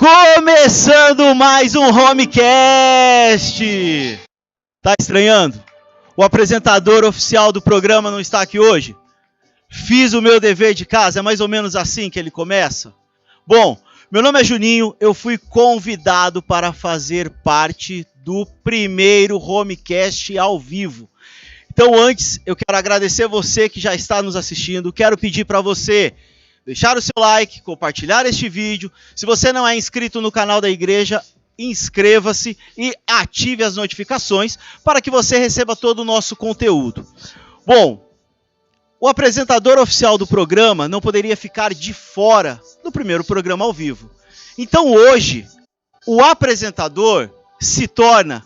Começando mais um Homecast! Tá estranhando? O apresentador oficial do programa não está aqui hoje? Fiz o meu dever de casa, é mais ou menos assim que ele começa? Bom, meu nome é Juninho, eu fui convidado para fazer parte do primeiro Homecast ao vivo. Então antes, eu quero agradecer você que já está nos assistindo, quero pedir para você deixar o seu like, compartilhar este vídeo. Se você não é inscrito no canal da igreja, inscreva-se e ative as notificações para que você receba todo o nosso conteúdo. Bom, o apresentador oficial do programa não poderia ficar de fora do primeiro programa ao vivo. Então hoje, o apresentador se torna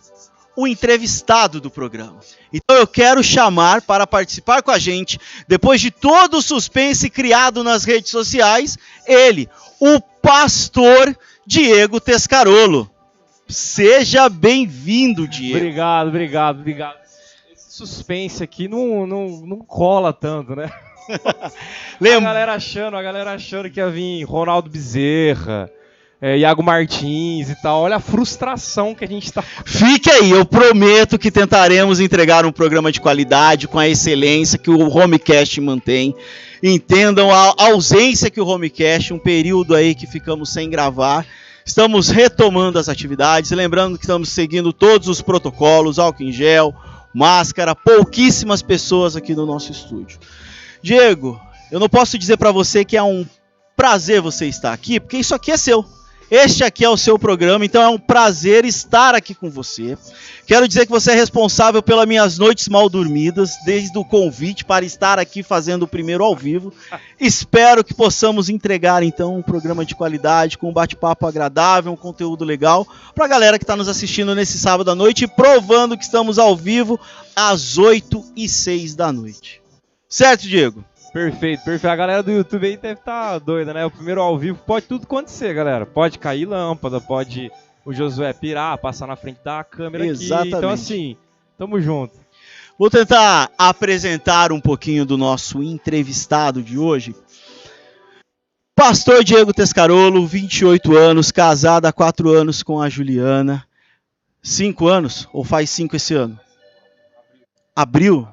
o entrevistado do programa. Então eu quero chamar para participar com a gente, depois de todo o suspense criado nas redes sociais, ele, o pastor Diego Tescarolo. Seja bem-vindo, Diego. Obrigado. Esse suspense aqui não cola tanto, né? A galera achando que ia vir Ronaldo Bezerra, Iago Martins e tal. Olha a frustração que a gente está. Fique aí, eu prometo que tentaremos entregar um programa de qualidade com a excelência que o Homecast mantém. Entendam a ausência que o Homecast, um período aí que ficamos sem gravar. Estamos retomando as atividades, lembrando que estamos seguindo todos os protocolos, álcool em gel, máscara, pouquíssimas pessoas aqui no nosso estúdio. Diego, eu não posso dizer para você que é um prazer você estar aqui, porque isso aqui é seu. Este aqui é o seu programa, então é um prazer estar aqui com você. Quero dizer que você é responsável pelas minhas noites mal dormidas, desde o convite para estar aqui fazendo o primeiro ao vivo. Espero que possamos entregar então um programa de qualidade, com um bate-papo agradável, um conteúdo legal, para a galera que está nos assistindo nesse sábado à noite, provando que estamos ao vivo às 8h06 da noite. Certo, Diego? Perfeito. A galera do YouTube aí deve estar doida, né? O primeiro ao vivo pode tudo acontecer, galera. Pode cair lâmpada, pode o Josué pirar, passar na frente da câmera. Exatamente. Aqui. Então assim, tamo junto. Vou tentar apresentar um pouquinho do nosso entrevistado de hoje. Pastor Diego Tescarolo, 28 anos, casado há 4 anos com a Juliana. 5 anos? Ou faz 5 esse ano? Abril?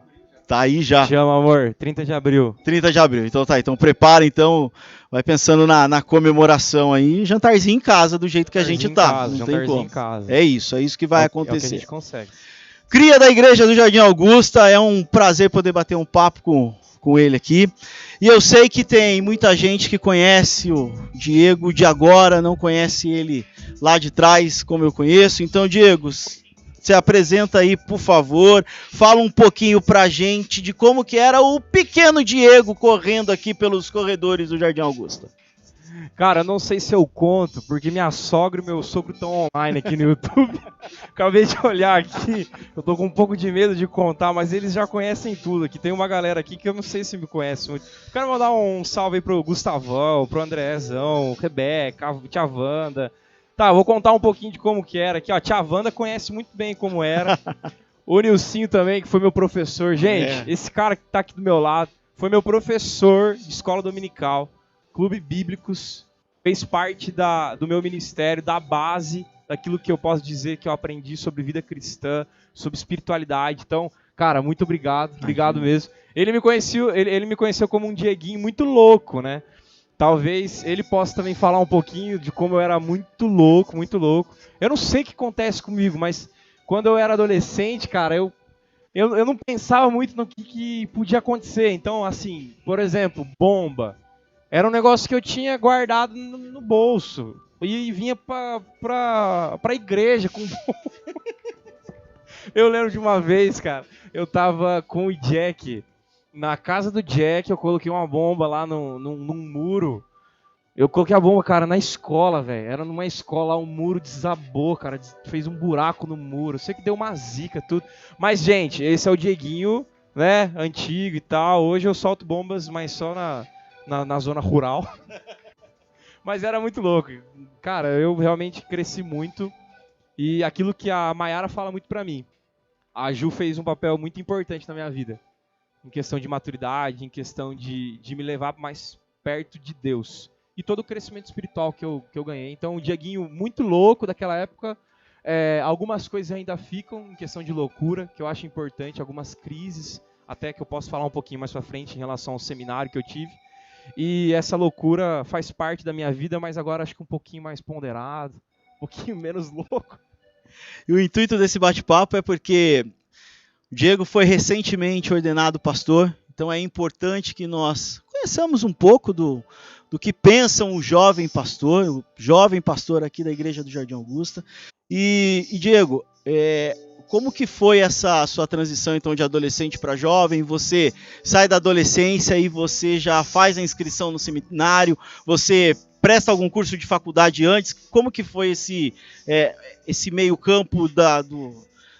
Tá aí já. Chama, amor. 30 de abril. 30 de abril. Então tá. Então prepara, então. Vai pensando na comemoração aí. Jantarzinho em casa, do jeito que a gente tá. Não tem como. Em casa. É isso que vai acontecer. É o que a gente consegue. Cria da Igreja do Jardim Augusta. É um prazer poder bater um papo com ele aqui. E eu sei que tem muita gente que conhece o Diego de agora, não conhece ele lá de trás, como eu conheço. Então, Diego, se apresenta aí, por favor, fala um pouquinho pra gente de como que era o pequeno Diego correndo aqui pelos corredores do Jardim Augusta. Cara, eu não sei se eu conto, porque minha sogra e meu sogro estão online aqui no YouTube. Acabei de olhar aqui, eu tô com um pouco de medo de contar, mas eles já conhecem tudo aqui. Tem uma galera aqui que eu não sei se me conhece muito. Quero mandar um salve aí pro Gustavão, pro Andrézão, Rebeca, tia Wanda. Tá, vou contar um pouquinho de como que era aqui, ó. A tia Wanda conhece muito bem como era. O Nilcinho também, que foi meu professor. Gente, esse cara que tá aqui do meu lado foi meu professor de escola dominical, Clube Bíblicos, fez parte do meu ministério, da base, daquilo que eu posso dizer que eu aprendi sobre vida cristã, sobre espiritualidade. Então, cara, muito obrigado mesmo. Ele me conheceu como um Dieguinho muito louco, né? Talvez ele possa também falar um pouquinho de como eu era muito louco. Eu não sei o que acontece comigo, mas quando eu era adolescente, cara, eu não pensava muito no que podia acontecer. Então, assim, por exemplo, bomba. Era um negócio que eu tinha guardado no bolso. E vinha pra igreja com Eu lembro de uma vez, cara, eu tava com o Jack. Na casa do Jack, eu coloquei uma bomba lá num muro. Eu coloquei a bomba, cara, na escola, velho. Era numa escola, um muro desabou, cara. Fez um buraco no muro. Sei que deu uma zica, tudo. Mas, gente, esse é o Dieguinho, né? Antigo e tal. Hoje eu solto bombas, mas só na zona rural. Mas era muito louco. Cara, eu realmente cresci muito. E aquilo que a Mayara fala muito pra mim. A Ju fez um papel muito importante na minha vida. Em questão de maturidade, em questão de me levar mais perto de Deus. e todo o crescimento espiritual que eu ganhei. Então, o Dieguinho muito louco daquela época. Algumas coisas ainda ficam em questão de loucura, que eu acho importante, algumas crises, até que eu posso falar um pouquinho mais pra frente em relação ao seminário que eu tive. E essa loucura faz parte da minha vida, mas agora acho que um pouquinho mais ponderado, um pouquinho menos louco. E o intuito desse bate-papo é porque o Diego foi recentemente ordenado pastor, então é importante que nós conheçamos um pouco do que pensa um jovem pastor, o jovem pastor aqui da Igreja do Jardim Augusta. E Diego, como que foi essa sua transição então de adolescente para jovem? Você sai da adolescência e você já faz a inscrição no seminário? Você presta algum curso de faculdade antes? Como que foi esse meio campo da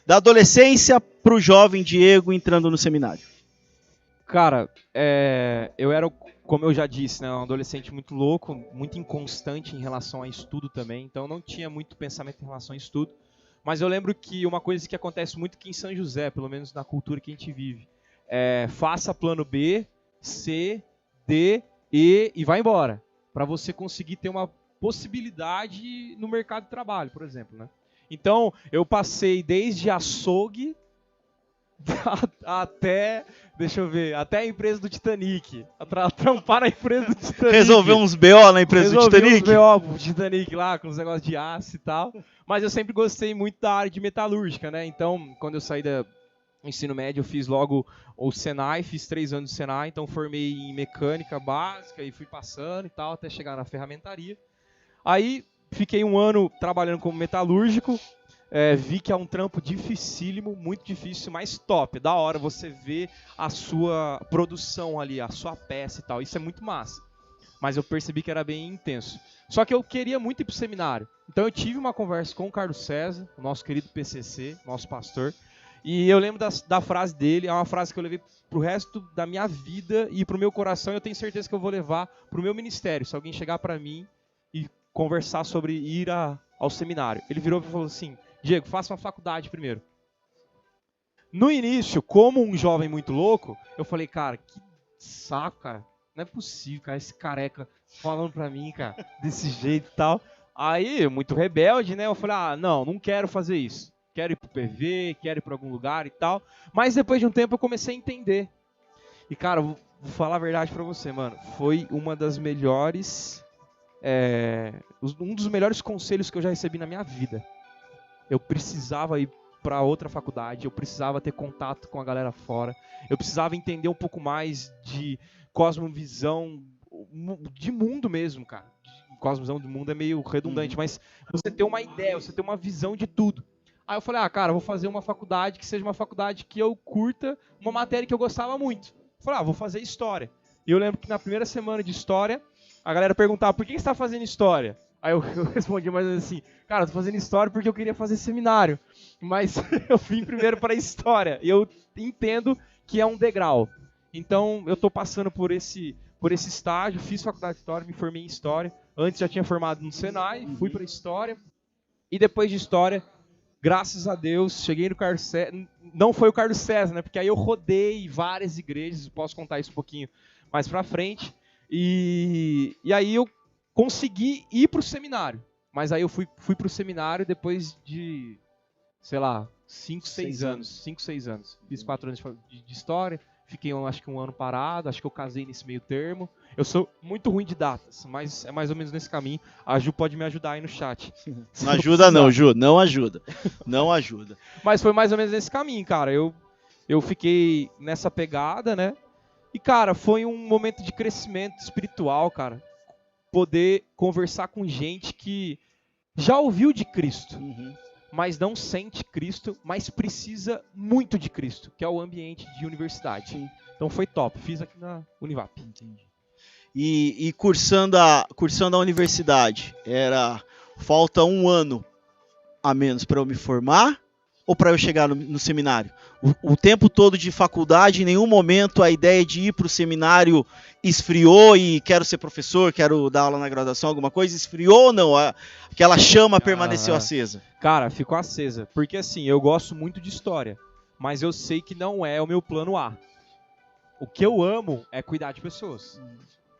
adolescência para o jovem Diego entrando no seminário? Cara, eu era, como eu já disse, né, um adolescente muito louco, muito inconstante em relação a estudo também, então não tinha muito pensamento em relação a estudo. Mas eu lembro que uma coisa que acontece muito aqui em São José, pelo menos na cultura que a gente vive, faça plano B, C, D, E e vai embora, para você conseguir ter uma possibilidade no mercado de trabalho, por exemplo, né? Então, eu passei desde açougue até, deixa eu ver, até a empresa do Titanic. Trampar na empresa do Titanic. Resolver uns BO na empresa do Titanic? Resolver uns BO pro Titanic lá, com os negócios de aço e tal. Mas eu sempre gostei muito da área de metalúrgica, né? Então, quando eu saí do ensino médio, eu fiz logo o Senai, fiz 3 anos de Senai, então formei em mecânica básica e fui passando e tal, até chegar na ferramentaria. Aí, fiquei 1 ano trabalhando como metalúrgico. Vi que é um trampo dificílimo, muito difícil, mas top, da hora você ver a sua produção ali, a sua peça e tal, isso é muito massa. Mas eu percebi que era bem intenso. Só que eu queria muito ir pro seminário. Então eu tive uma conversa com o Carlos César, o nosso querido PCC, nosso pastor, e eu lembro da frase dele, é uma frase que eu levei pro resto da minha vida e pro meu coração, e eu tenho certeza que eu vou levar pro meu ministério, se alguém chegar pra mim e conversar sobre ir ao seminário. Ele virou e falou assim: Diego, faça uma faculdade primeiro. No início, como um jovem muito louco, eu falei, cara, que saco, cara. Não é possível, cara, esse careca falando pra mim, cara, desse jeito e tal. Aí, muito rebelde, né? Eu falei, não quero fazer isso. Quero ir pro PV, quero ir pra algum lugar e tal. Mas depois de um tempo eu comecei a entender. E, cara, vou falar a verdade pra você, mano. Foi uma das melhores... um dos melhores conselhos que eu já recebi na minha vida. Eu precisava ir para outra faculdade, eu precisava ter contato com a galera fora, eu precisava entender um pouco mais de cosmovisão, de mundo mesmo, cara. Cosmovisão do mundo é meio redundante, mas você ter uma ideia, você ter uma visão de tudo. Aí eu falei, cara, vou fazer uma faculdade que seja uma faculdade que eu curta, uma matéria que eu gostava muito. Eu falei, vou fazer história. E eu lembro que na primeira semana de história, a galera perguntava, por que você está fazendo história? Aí eu respondi mais ou menos assim, cara, eu tô fazendo história porque eu queria fazer seminário, mas eu vim primeiro para história, e eu entendo que é um degrau. Então eu tô passando por esse estágio, fiz faculdade de história, me formei em história, antes já tinha formado no Senai, fui para história, e depois de história, graças a Deus, cheguei no Carlos César, não foi o Carlos César, né, porque aí eu rodei várias igrejas, posso contar isso um pouquinho mais pra frente, e aí eu consegui ir pro seminário, mas aí eu fui pro seminário depois de, sei lá, 5, 6 anos. Fiz 4 anos de história, fiquei acho que 1 ano parado, acho que eu casei nesse meio termo. Eu sou muito ruim de datas, mas é mais ou menos nesse caminho. A Ju pode me ajudar aí no chat. Não ajuda não, Ju, não ajuda. Não ajuda. Mas foi mais ou menos nesse caminho, cara. Eu fiquei nessa pegada, né? E, cara, foi um momento de crescimento espiritual, cara. Poder conversar com gente que já ouviu de Cristo, mas não sente Cristo, mas precisa muito de Cristo, que é o ambiente de universidade. Sim. Então foi top, fiz aqui na Univap. Entendi. E cursando a universidade, falta 1 ano a menos para eu me formar ou para eu chegar no seminário? O tempo todo de faculdade, em nenhum momento a ideia de ir para o seminário esfriou e quero ser professor, quero dar aula na graduação, alguma coisa, esfriou ou não? Aquela chama permaneceu acesa? Cara, ficou acesa, porque assim, eu gosto muito de história, mas eu sei que não é o meu plano A. O que eu amo é cuidar de pessoas.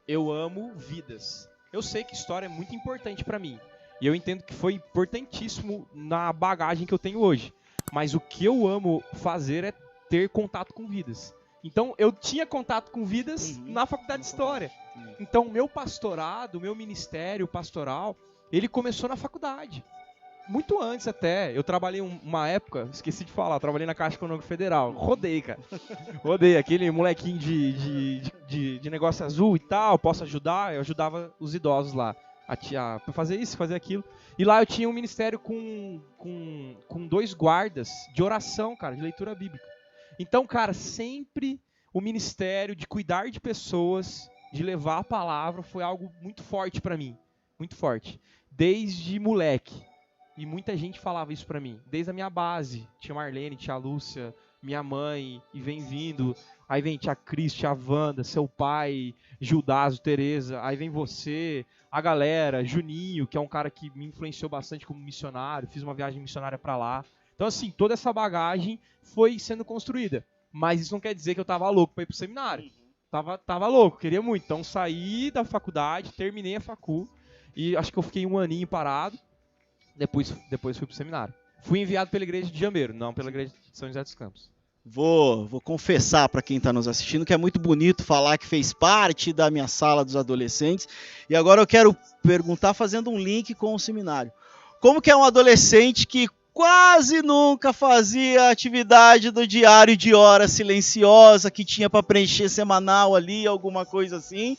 Eu amo vidas. Eu sei que história é muito importante para mim. E eu entendo que foi importantíssimo na bagagem que eu tenho hoje. Mas o que eu amo fazer é ter contato com vidas. Então, eu tinha contato com vidas na faculdade de História. Então, o meu pastorado, o meu ministério pastoral, ele começou na faculdade. Muito antes até. Eu trabalhei uma época, esqueci de falar, trabalhei na Caixa Econômica Federal. Rodei, cara. Rodei, aquele molequinho de negócio azul e tal, posso ajudar? Eu ajudava os idosos lá. Pra fazer isso, fazer aquilo. E lá eu tinha um ministério com 2 guardas de oração, cara, de leitura bíblica. Então, cara, sempre o ministério de cuidar de pessoas, de levar a palavra, foi algo muito forte pra mim. Muito forte. Desde moleque. E muita gente falava isso pra mim. Desde a minha base. Tia Marlene, tia Lúcia, minha mãe, e vem vindo. Aí vem tia Cris, tia Wanda, seu pai, Gildazo, Tereza. Aí vem você, a galera, Juninho, que é um cara que me influenciou bastante como missionário. Fiz uma viagem missionária pra lá. Então, assim, toda essa bagagem foi sendo construída. Mas isso não quer dizer que eu tava louco pra ir pro seminário. Tava louco, queria muito. Então, saí da faculdade, terminei a facul. E acho que eu fiquei um aninho parado. Depois fui pro seminário. Fui enviado pela igreja de Jambeiro, não pela igreja de São José dos Campos. Vou confessar para quem está nos assistindo que é muito bonito falar que fez parte da minha sala dos adolescentes. E agora eu quero perguntar, fazendo um link com o seminário. Como que é um adolescente que quase nunca fazia atividade do diário de hora silenciosa, que tinha para preencher semanal ali, alguma coisa assim,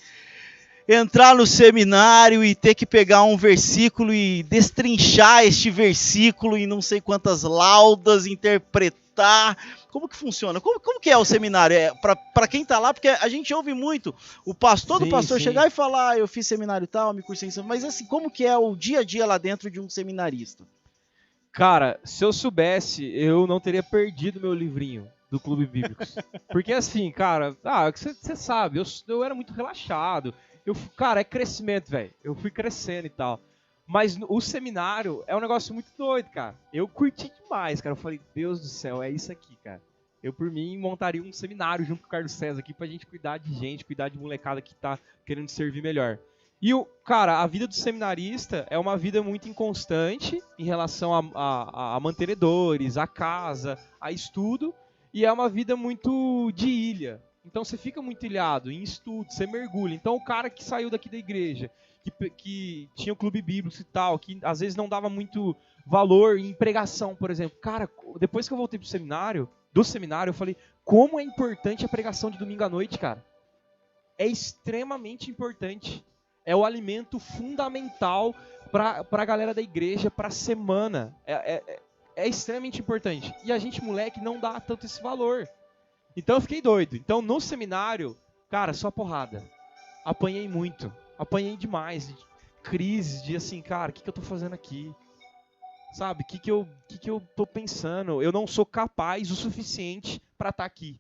entrar no seminário e ter que pegar um versículo e destrinchar este versículo em não sei quantas laudas, interpretar? Como que funciona? Como que é o seminário? Para quem está lá, porque a gente ouve muito o pastor chegar e falar, eu fiz seminário tal, me cursei em seminário, mas assim, como que é o dia a dia lá dentro de um seminarista? Cara, se eu soubesse, eu não teria perdido meu livrinho do Clube Bíblicos. Porque assim, cara, você sabe, eu era muito relaxado. Cara, é crescimento, velho. Eu fui crescendo e tal. Mas o seminário é um negócio muito doido, cara. Eu curti demais, cara. Eu falei, Deus do céu, é isso aqui, cara. Eu, por mim, montaria um seminário junto com o Carlos César aqui pra gente cuidar de gente, cuidar de molecada que tá querendo servir melhor. E, cara, a vida do seminarista é uma vida muito inconstante em relação a mantenedores, a casa, a estudo. E é uma vida muito de ilha. Então você fica muito ilhado em estudo, você mergulha. Então o cara que saiu daqui da igreja, que tinha o clube bíblico e tal, que às vezes não dava muito valor em pregação, por exemplo. Cara, depois que eu voltei do seminário, eu falei, como é importante a pregação de domingo à noite, cara. É extremamente importante. É o alimento fundamental para a galera da igreja, para a semana. É extremamente importante. E a gente, moleque, não dá tanto esse valor. Então eu fiquei doido. Então no seminário, cara, só porrada. Apanhei muito. Apanhei demais. Crises de assim, cara, o que eu tô fazendo aqui? Sabe, o que eu tô pensando? Eu não sou capaz o suficiente pra estar aqui.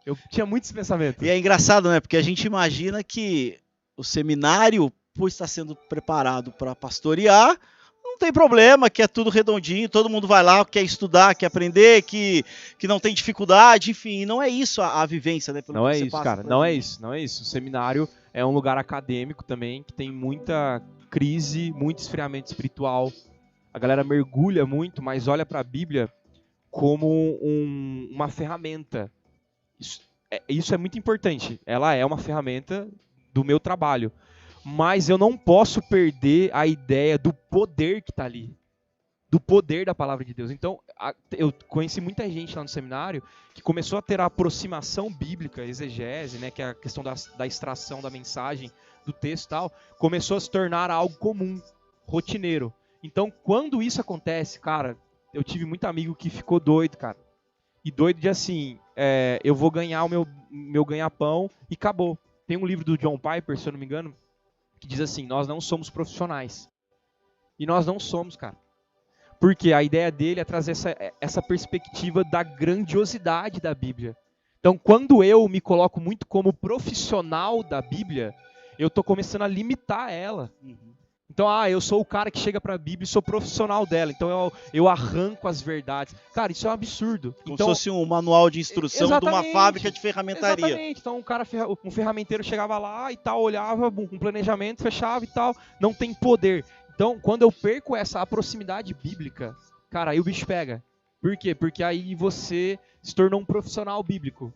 Eu tinha muitos pensamentos. E é engraçado, né? Porque a gente imagina que o seminário, por estar sendo preparado para pastorear, não tem problema, que é tudo redondinho, todo mundo vai lá, quer estudar, quer aprender, que não tem dificuldade, enfim, não é isso a vivência, né? Não é isso, cara, não é isso. O seminário é um lugar acadêmico também, que tem muita crise, muito esfriamento espiritual. A galera mergulha muito, mas olha para a Bíblia como uma ferramenta. Isso é muito importante. Ela é uma ferramenta do meu trabalho. Mas eu não posso perder a ideia do poder que está ali. Do poder da palavra de Deus. Então, eu conheci muita gente lá no seminário que começou a ter a aproximação bíblica, exegese, né, que é a questão da extração da mensagem, do texto e tal, começou a se tornar algo comum, rotineiro. Então, quando isso acontece, cara, eu tive muito amigo que ficou doido, cara. E doido de assim, eu vou ganhar o meu ganha-pão e acabou. Tem um livro do John Piper, se eu não me engano, que diz assim, nós não somos profissionais. E nós não somos, cara. Porque a ideia dele é trazer essa perspectiva da grandiosidade da Bíblia. Então, quando eu me coloco muito como profissional da Bíblia, eu estou começando a limitar ela. Então, Então, eu sou o cara que chega pra Bíblia e sou profissional dela. Então, eu arranco as verdades. Cara, isso é um absurdo. Como então, se fosse um manual de instrução de uma fábrica de ferramentaria. Exatamente. Então, um ferramenteiro chegava lá e tal, olhava um planejamento, fechava e tal. Não tem poder. Então, quando eu perco a proximidade bíblica, cara, aí o bicho pega. Por quê? Porque aí você se tornou um profissional bíblico.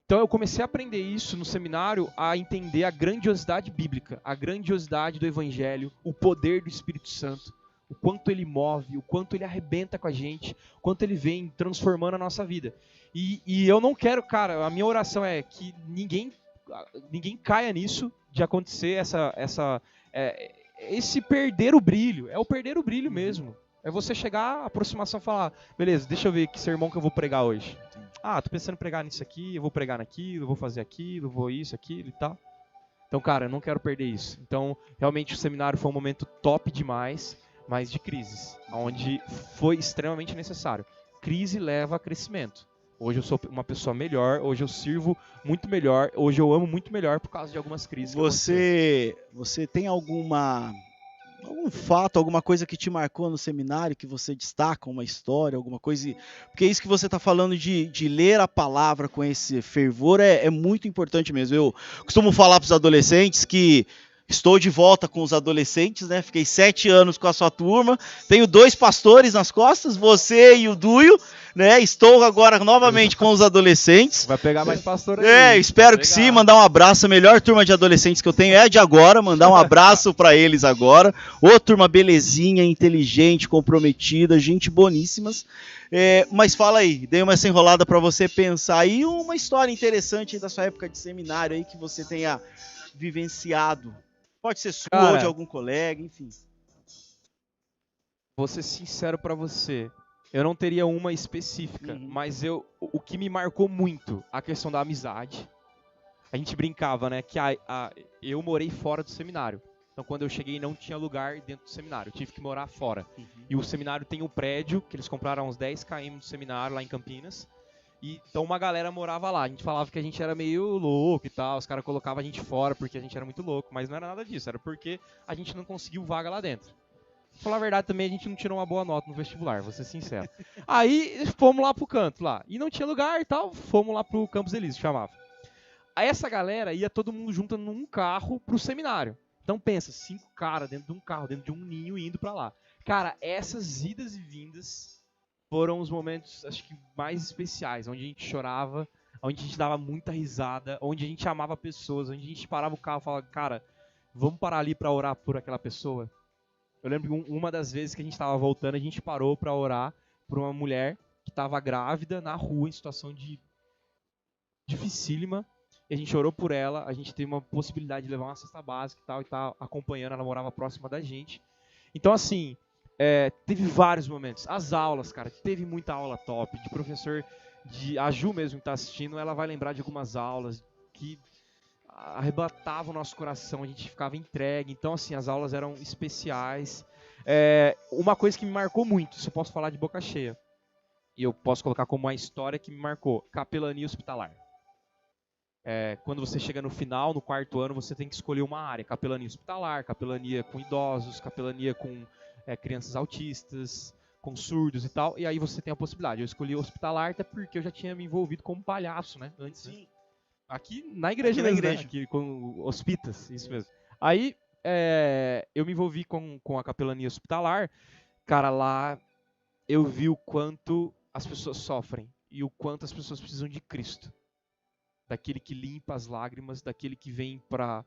Então eu comecei a aprender isso no seminário, a entender a grandiosidade bíblica, a grandiosidade do Evangelho, o poder do Espírito Santo, o quanto ele move, o quanto ele arrebenta com a gente, o quanto ele vem transformando a nossa vida. E eu não quero, cara, a minha oração é que ninguém caia nisso de acontecer esse perder o brilho. É o perder o brilho mesmo. É você chegar, a aproximação e falar, beleza, deixa eu ver que sermão que eu vou pregar hoje. Tô pensando em pregar nisso aqui, eu vou pregar naquilo, eu vou fazer aquilo, eu vou isso, aquilo e tal. Então, cara, eu não quero perder isso. Então, realmente o seminário foi um momento top demais, mas de crises, onde foi extremamente necessário. Crise leva a crescimento. Hoje eu sou uma pessoa melhor, hoje eu sirvo muito melhor, hoje eu amo muito melhor por causa de algumas crises. Você tem algum fato, alguma coisa que te marcou no seminário, que você destaca, uma história, alguma coisa? Porque isso que você está falando de ler a palavra com esse fervor é muito importante mesmo. Eu costumo falar para os adolescentes que estou de volta com os adolescentes, né? Fiquei 7 anos com a sua turma, tenho 2 pastores nas costas, você e o Duio, né? Estou agora novamente com os adolescentes. Vai pegar mais pastor aí. Espero que sim, mandar um abraço. A melhor turma de adolescentes que eu tenho é a de agora, mandar um abraço para eles agora. Ô turma belezinha, inteligente, comprometida, gente boníssimas. Mas fala aí, dei essa enrolada para você pensar aí uma história interessante da sua época de seminário aí que você tenha vivenciado. Pode ser sua, cara, ou de algum colega, enfim. Vou ser sincero pra você. Eu não teria uma específica, mas o que me marcou muito, a questão da amizade. A gente brincava, né, que eu morei fora do seminário. Então, quando eu cheguei, não tinha lugar dentro do seminário. Eu tive que morar fora. E o seminário tem um prédio, que eles compraram uns 10 km do seminário, lá em Campinas. Então uma galera morava lá, a gente falava que a gente era meio louco e tal, os caras colocavam a gente fora porque a gente era muito louco, mas não era nada disso, era porque a gente não conseguiu vaga lá dentro. Pra falar a verdade também, a gente não tirou uma boa nota no vestibular, vou ser sincero. Aí fomos lá pro canto lá, e não tinha lugar e tal, fomos lá pro Campos Elíseos, chamava. Aí essa galera ia todo mundo junto num carro pro seminário. Então pensa, 5 caras dentro de um carro, dentro de um ninho indo pra lá. Cara, essas idas e vindas foram os momentos, acho que, mais especiais, onde a gente chorava, onde a gente dava muita risada, onde a gente amava pessoas, onde a gente parava o carro e falava, cara, vamos parar ali pra orar por aquela pessoa? Eu lembro que uma das vezes que a gente tava voltando, a gente parou pra orar por uma mulher que tava grávida na rua, em situação dificílima, e a gente orou por ela, a gente teve uma possibilidade de levar uma cesta básica e tal, acompanhando, ela morava próxima da gente. Então, assim, teve vários momentos. As aulas, cara, teve muita aula top, de professor, a Ju mesmo que tá assistindo, ela vai lembrar de algumas aulas que arrebatavam o nosso coração, a gente ficava entregue. Então, assim, as aulas eram especiais. Uma coisa que me marcou muito, isso eu posso falar de boca cheia, e eu posso colocar como uma história que me marcou, capelania hospitalar. Quando você chega no final, no 4º ano, você tem que escolher uma área, capelania hospitalar, capelania com idosos, capelania com crianças autistas, com surdos e tal, e aí você tem a possibilidade. Eu escolhi hospitalar até porque eu já tinha me envolvido como palhaço, né, antes. Sim. Aqui na igreja mesmo, né? Aqui com hospitas, isso mesmo. Aí eu me envolvi com a capelania hospitalar. Cara, lá eu vi o quanto as pessoas sofrem e o quanto as pessoas precisam de Cristo. Daquele que limpa as lágrimas, daquele que vem para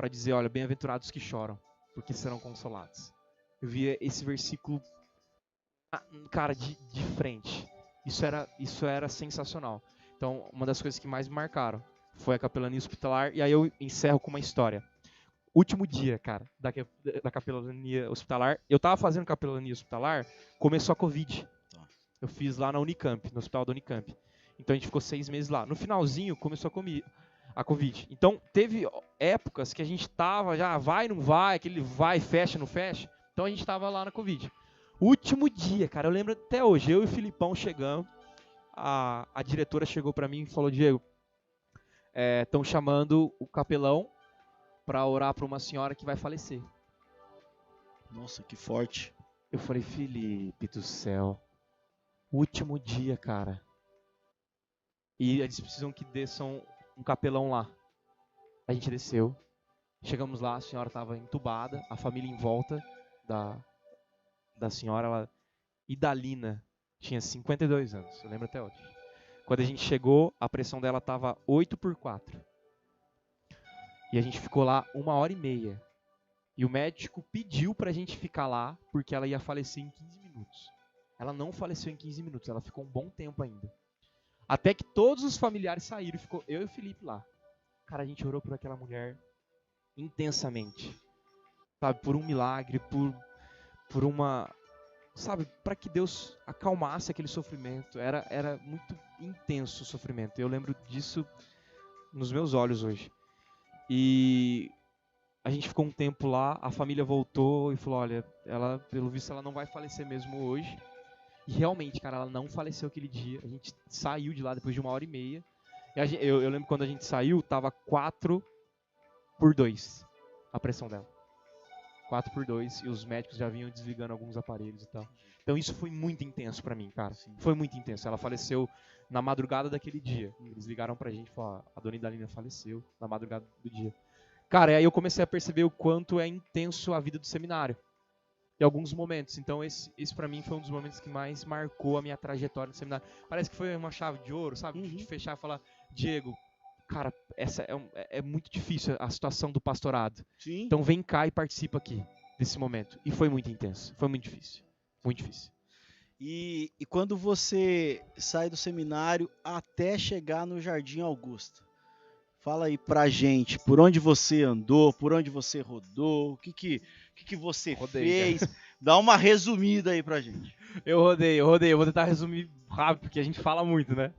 dizer, olha, bem-aventurados que choram, porque serão consolados. Eu via esse versículo, cara, de frente. Isso era sensacional. Então, uma das coisas que mais me marcaram foi a capelania hospitalar, e aí eu encerro com uma história. Último dia, cara, da capelania hospitalar, eu tava fazendo capelania hospitalar, começou a Covid. Eu fiz lá na Unicamp, no hospital da Unicamp. Então a gente ficou 6 meses lá. No finalzinho começou a Covid. Então teve épocas que a gente tava já, vai, não vai, aquele vai, fecha, não fecha. Então a gente tava lá na Covid. Último dia, cara, eu lembro até hoje, eu e o Filipão chegamos, a diretora chegou pra mim e falou, Diego, estão chamando o capelão pra orar pra uma senhora que vai falecer. Nossa, que forte. Eu falei, Felipe do céu, último dia, cara. E eles precisam que desçam um capelão lá. A gente desceu, chegamos lá, a senhora estava entubada, a família em volta da senhora, ela, Idalina, tinha 52 anos, eu lembro até hoje. Quando a gente chegou, a pressão dela estava 8/4. E a gente ficou lá 1h30. E o médico pediu pra gente ficar lá, porque ela ia falecer em 15 minutos. Ela não faleceu em 15 minutos, ela ficou um bom tempo ainda. Até que todos os familiares saíram, ficou eu e o Felipe lá. Cara, a gente orou por aquela mulher intensamente. Sabe, por um milagre, por uma... Sabe, para que Deus acalmasse aquele sofrimento. Era muito intenso o sofrimento. Eu lembro disso nos meus olhos hoje. E a gente ficou um tempo lá, a família voltou e falou, olha, ela, pelo visto, ela não vai falecer mesmo hoje. E realmente, cara, ela não faleceu aquele dia. A gente saiu de lá depois de 1h30. Eu lembro quando a gente saiu, tava 4/2 a pressão dela. 4/2 e os médicos já vinham desligando alguns aparelhos e tal. Então isso foi muito intenso pra mim, cara. Sim. Foi muito intenso. Ela faleceu na madrugada daquele dia. Eles ligaram pra gente e falaram, a dona Idalina faleceu na madrugada do dia. Cara, e aí eu comecei a perceber o quanto é intenso a vida do seminário. Em alguns momentos. Então esse pra mim foi um dos momentos que mais marcou a minha trajetória no seminário. Parece que foi uma chave de ouro, sabe? De fechar e falar, Diego, cara, essa é muito difícil a situação do pastorado. Sim. Então vem cá e participa aqui desse momento. E foi muito intenso, foi muito difícil. Muito difícil. E quando você sai do seminário até chegar no Jardim Augusta, fala aí pra gente, por onde você andou, por onde você rodou, o que você fez, cara. Dá uma resumida aí pra gente. Eu rodei, eu vou tentar resumir rápido, porque a gente fala muito, né?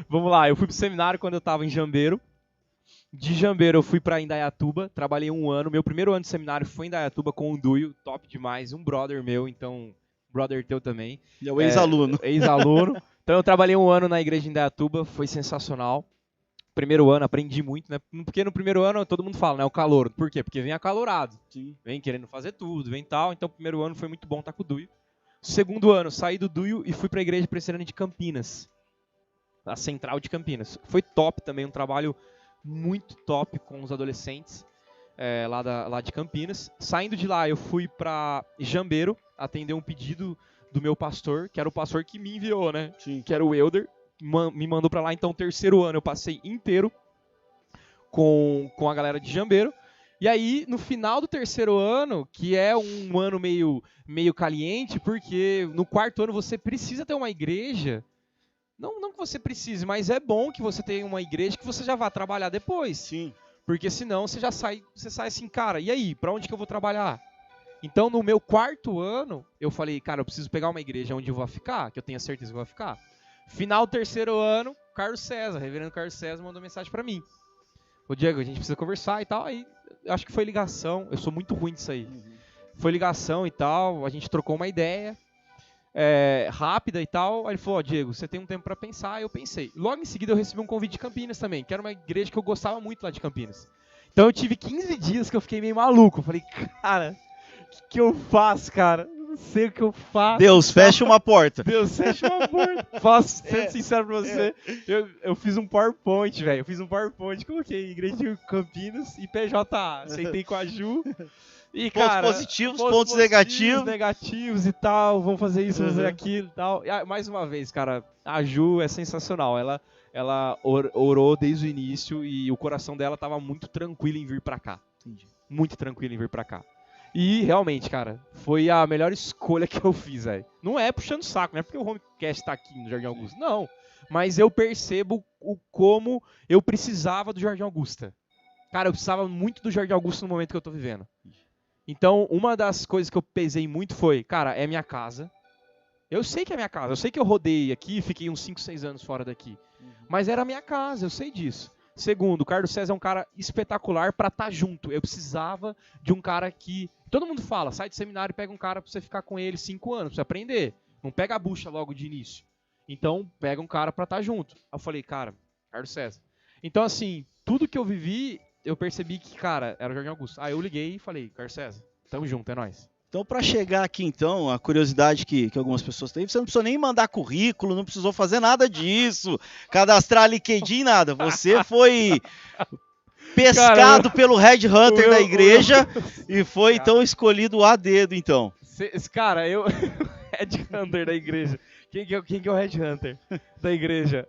Vamos lá, eu fui pro seminário quando eu tava em Jambeiro. De Jambeiro eu fui pra Indaiatuba, trabalhei 1 ano. Meu primeiro ano de seminário foi em Indaiatuba com o Duio, top demais, um brother meu, então, brother teu também. É o ex-aluno. Ex-aluno. Então eu trabalhei 1 ano na igreja de Indaiatuba, foi sensacional. Primeiro ano, aprendi muito, né? Porque no primeiro ano todo mundo fala, né? O calor. Por quê? Porque vem acalorado. Sim. Vem querendo fazer tudo, vem tal. Então o primeiro ano foi muito bom estar com o Duio. Segundo ano, saí do Duio e fui pra igreja presbiteriana de Campinas. A central de Campinas. Foi top também, um trabalho muito top com os adolescentes lá de Campinas. Saindo de lá, eu fui pra Jambeiro atender um pedido do meu pastor, que era o pastor que me enviou, né? Sim. Que era o Elder. Me mandou pra lá, então terceiro ano eu passei inteiro com a galera de Jambeiro. E aí, no final do terceiro ano, que é um ano meio caliente, porque no quarto ano você precisa ter uma igreja. Não que você precise, mas é bom que você tenha uma igreja que você já vá trabalhar depois. Sim. Porque senão você sai assim, cara, e aí, pra onde que eu vou trabalhar? Então, no meu quarto ano, eu falei, cara, eu preciso pegar uma igreja onde eu vou ficar, que eu tenha certeza que eu vou ficar. Final do terceiro ano, Carlos César, reverendo Carlos César, mandou mensagem pra mim. Ô Diego, a gente precisa conversar e tal. Aí, acho que foi ligação, eu sou muito ruim disso aí. Foi ligação e tal, a gente trocou uma ideia rápida e tal. Aí ele falou, Diego, você tem um tempo pra pensar? Aí eu pensei. Logo em seguida eu recebi um convite de Campinas também, que era uma igreja que eu gostava muito lá de Campinas. Então eu tive 15 dias que eu fiquei meio maluco. Eu falei, cara, o que eu faço, cara? Não sei o que eu faço. Deus, fecha uma porta. Deus, fecha uma porta. Sendo sincero pra você, eu fiz um PowerPoint, velho. Eu fiz um PowerPoint, coloquei Igreja de Campinas e PJA. Sentei com a Ju. E, cara, pontos positivos, pontos negativos e tal. Vamos fazer isso, vamos fazer aquilo e tal. E, mais uma vez, cara, a Ju é sensacional. Ela orou desde o início e o coração dela tava muito tranquilo em vir pra cá. Entendi. Muito tranquilo em vir pra cá. E realmente, cara, foi a melhor escolha que eu fiz, velho. Não é puxando saco, não é porque o Homecast tá aqui no Jardim Augusta, não. Mas eu percebo como eu precisava do Jardim Augusta. Cara, eu precisava muito do Jardim Augusta no momento que eu tô vivendo. Então, uma das coisas que eu pesei muito foi, cara, é minha casa. Eu sei que é minha casa, eu sei que eu rodei aqui, fiquei uns 5, 6 anos fora daqui. Mas era a minha casa, eu sei disso. Segundo, o Carlos César é um cara espetacular pra estar junto. Eu precisava de um cara que... Todo mundo fala, sai do seminário e pega um cara pra você ficar com ele 5 anos, pra você aprender. Não pega a bucha logo de início. Então, pega um cara pra estar junto. Aí eu falei, cara, Carlos César. Então, assim, tudo que eu vivi, eu percebi que, cara, era o Jardim Augusto. Aí eu liguei e falei, Carlos César, Tamo junto, é nóis. Então, para chegar aqui, então, a curiosidade que algumas pessoas têm, você não precisou nem mandar currículo, não precisou fazer nada disso, cadastrar LinkedIn, nada. Você foi pescado pelo Red Hunter da igreja e foi, então, escolhido a dedo, então. Cara, eu... Red Hunter da igreja. Quem que é o Red Hunter da igreja?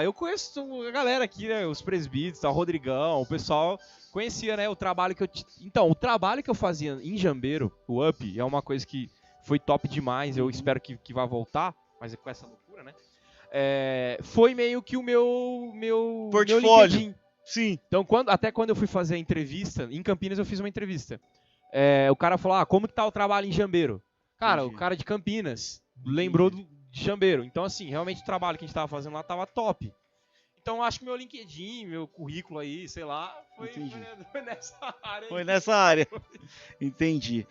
Eu conheço a galera aqui, né? Os presbíteros, o Rodrigão, o pessoal conhecia, né? O trabalho que eu... Então, o trabalho que eu fazia em Jambeiro, o Up, é uma coisa que foi top demais. Eu espero que vá voltar, mas é com essa loucura, né? Foi meio que o meu portfólio. LinkedIn. Sim. Então, até quando eu fui fazer a entrevista, em Campinas eu fiz uma entrevista. O cara falou, como que tá o trabalho em Jambeiro? Cara, o cara de Campinas lembrou de Jambeiro. Então, assim, realmente o trabalho que a gente tava fazendo lá tava top. Então, eu acho que meu LinkedIn, meu currículo aí, sei lá, foi nessa área. Foi nessa área. Entendi.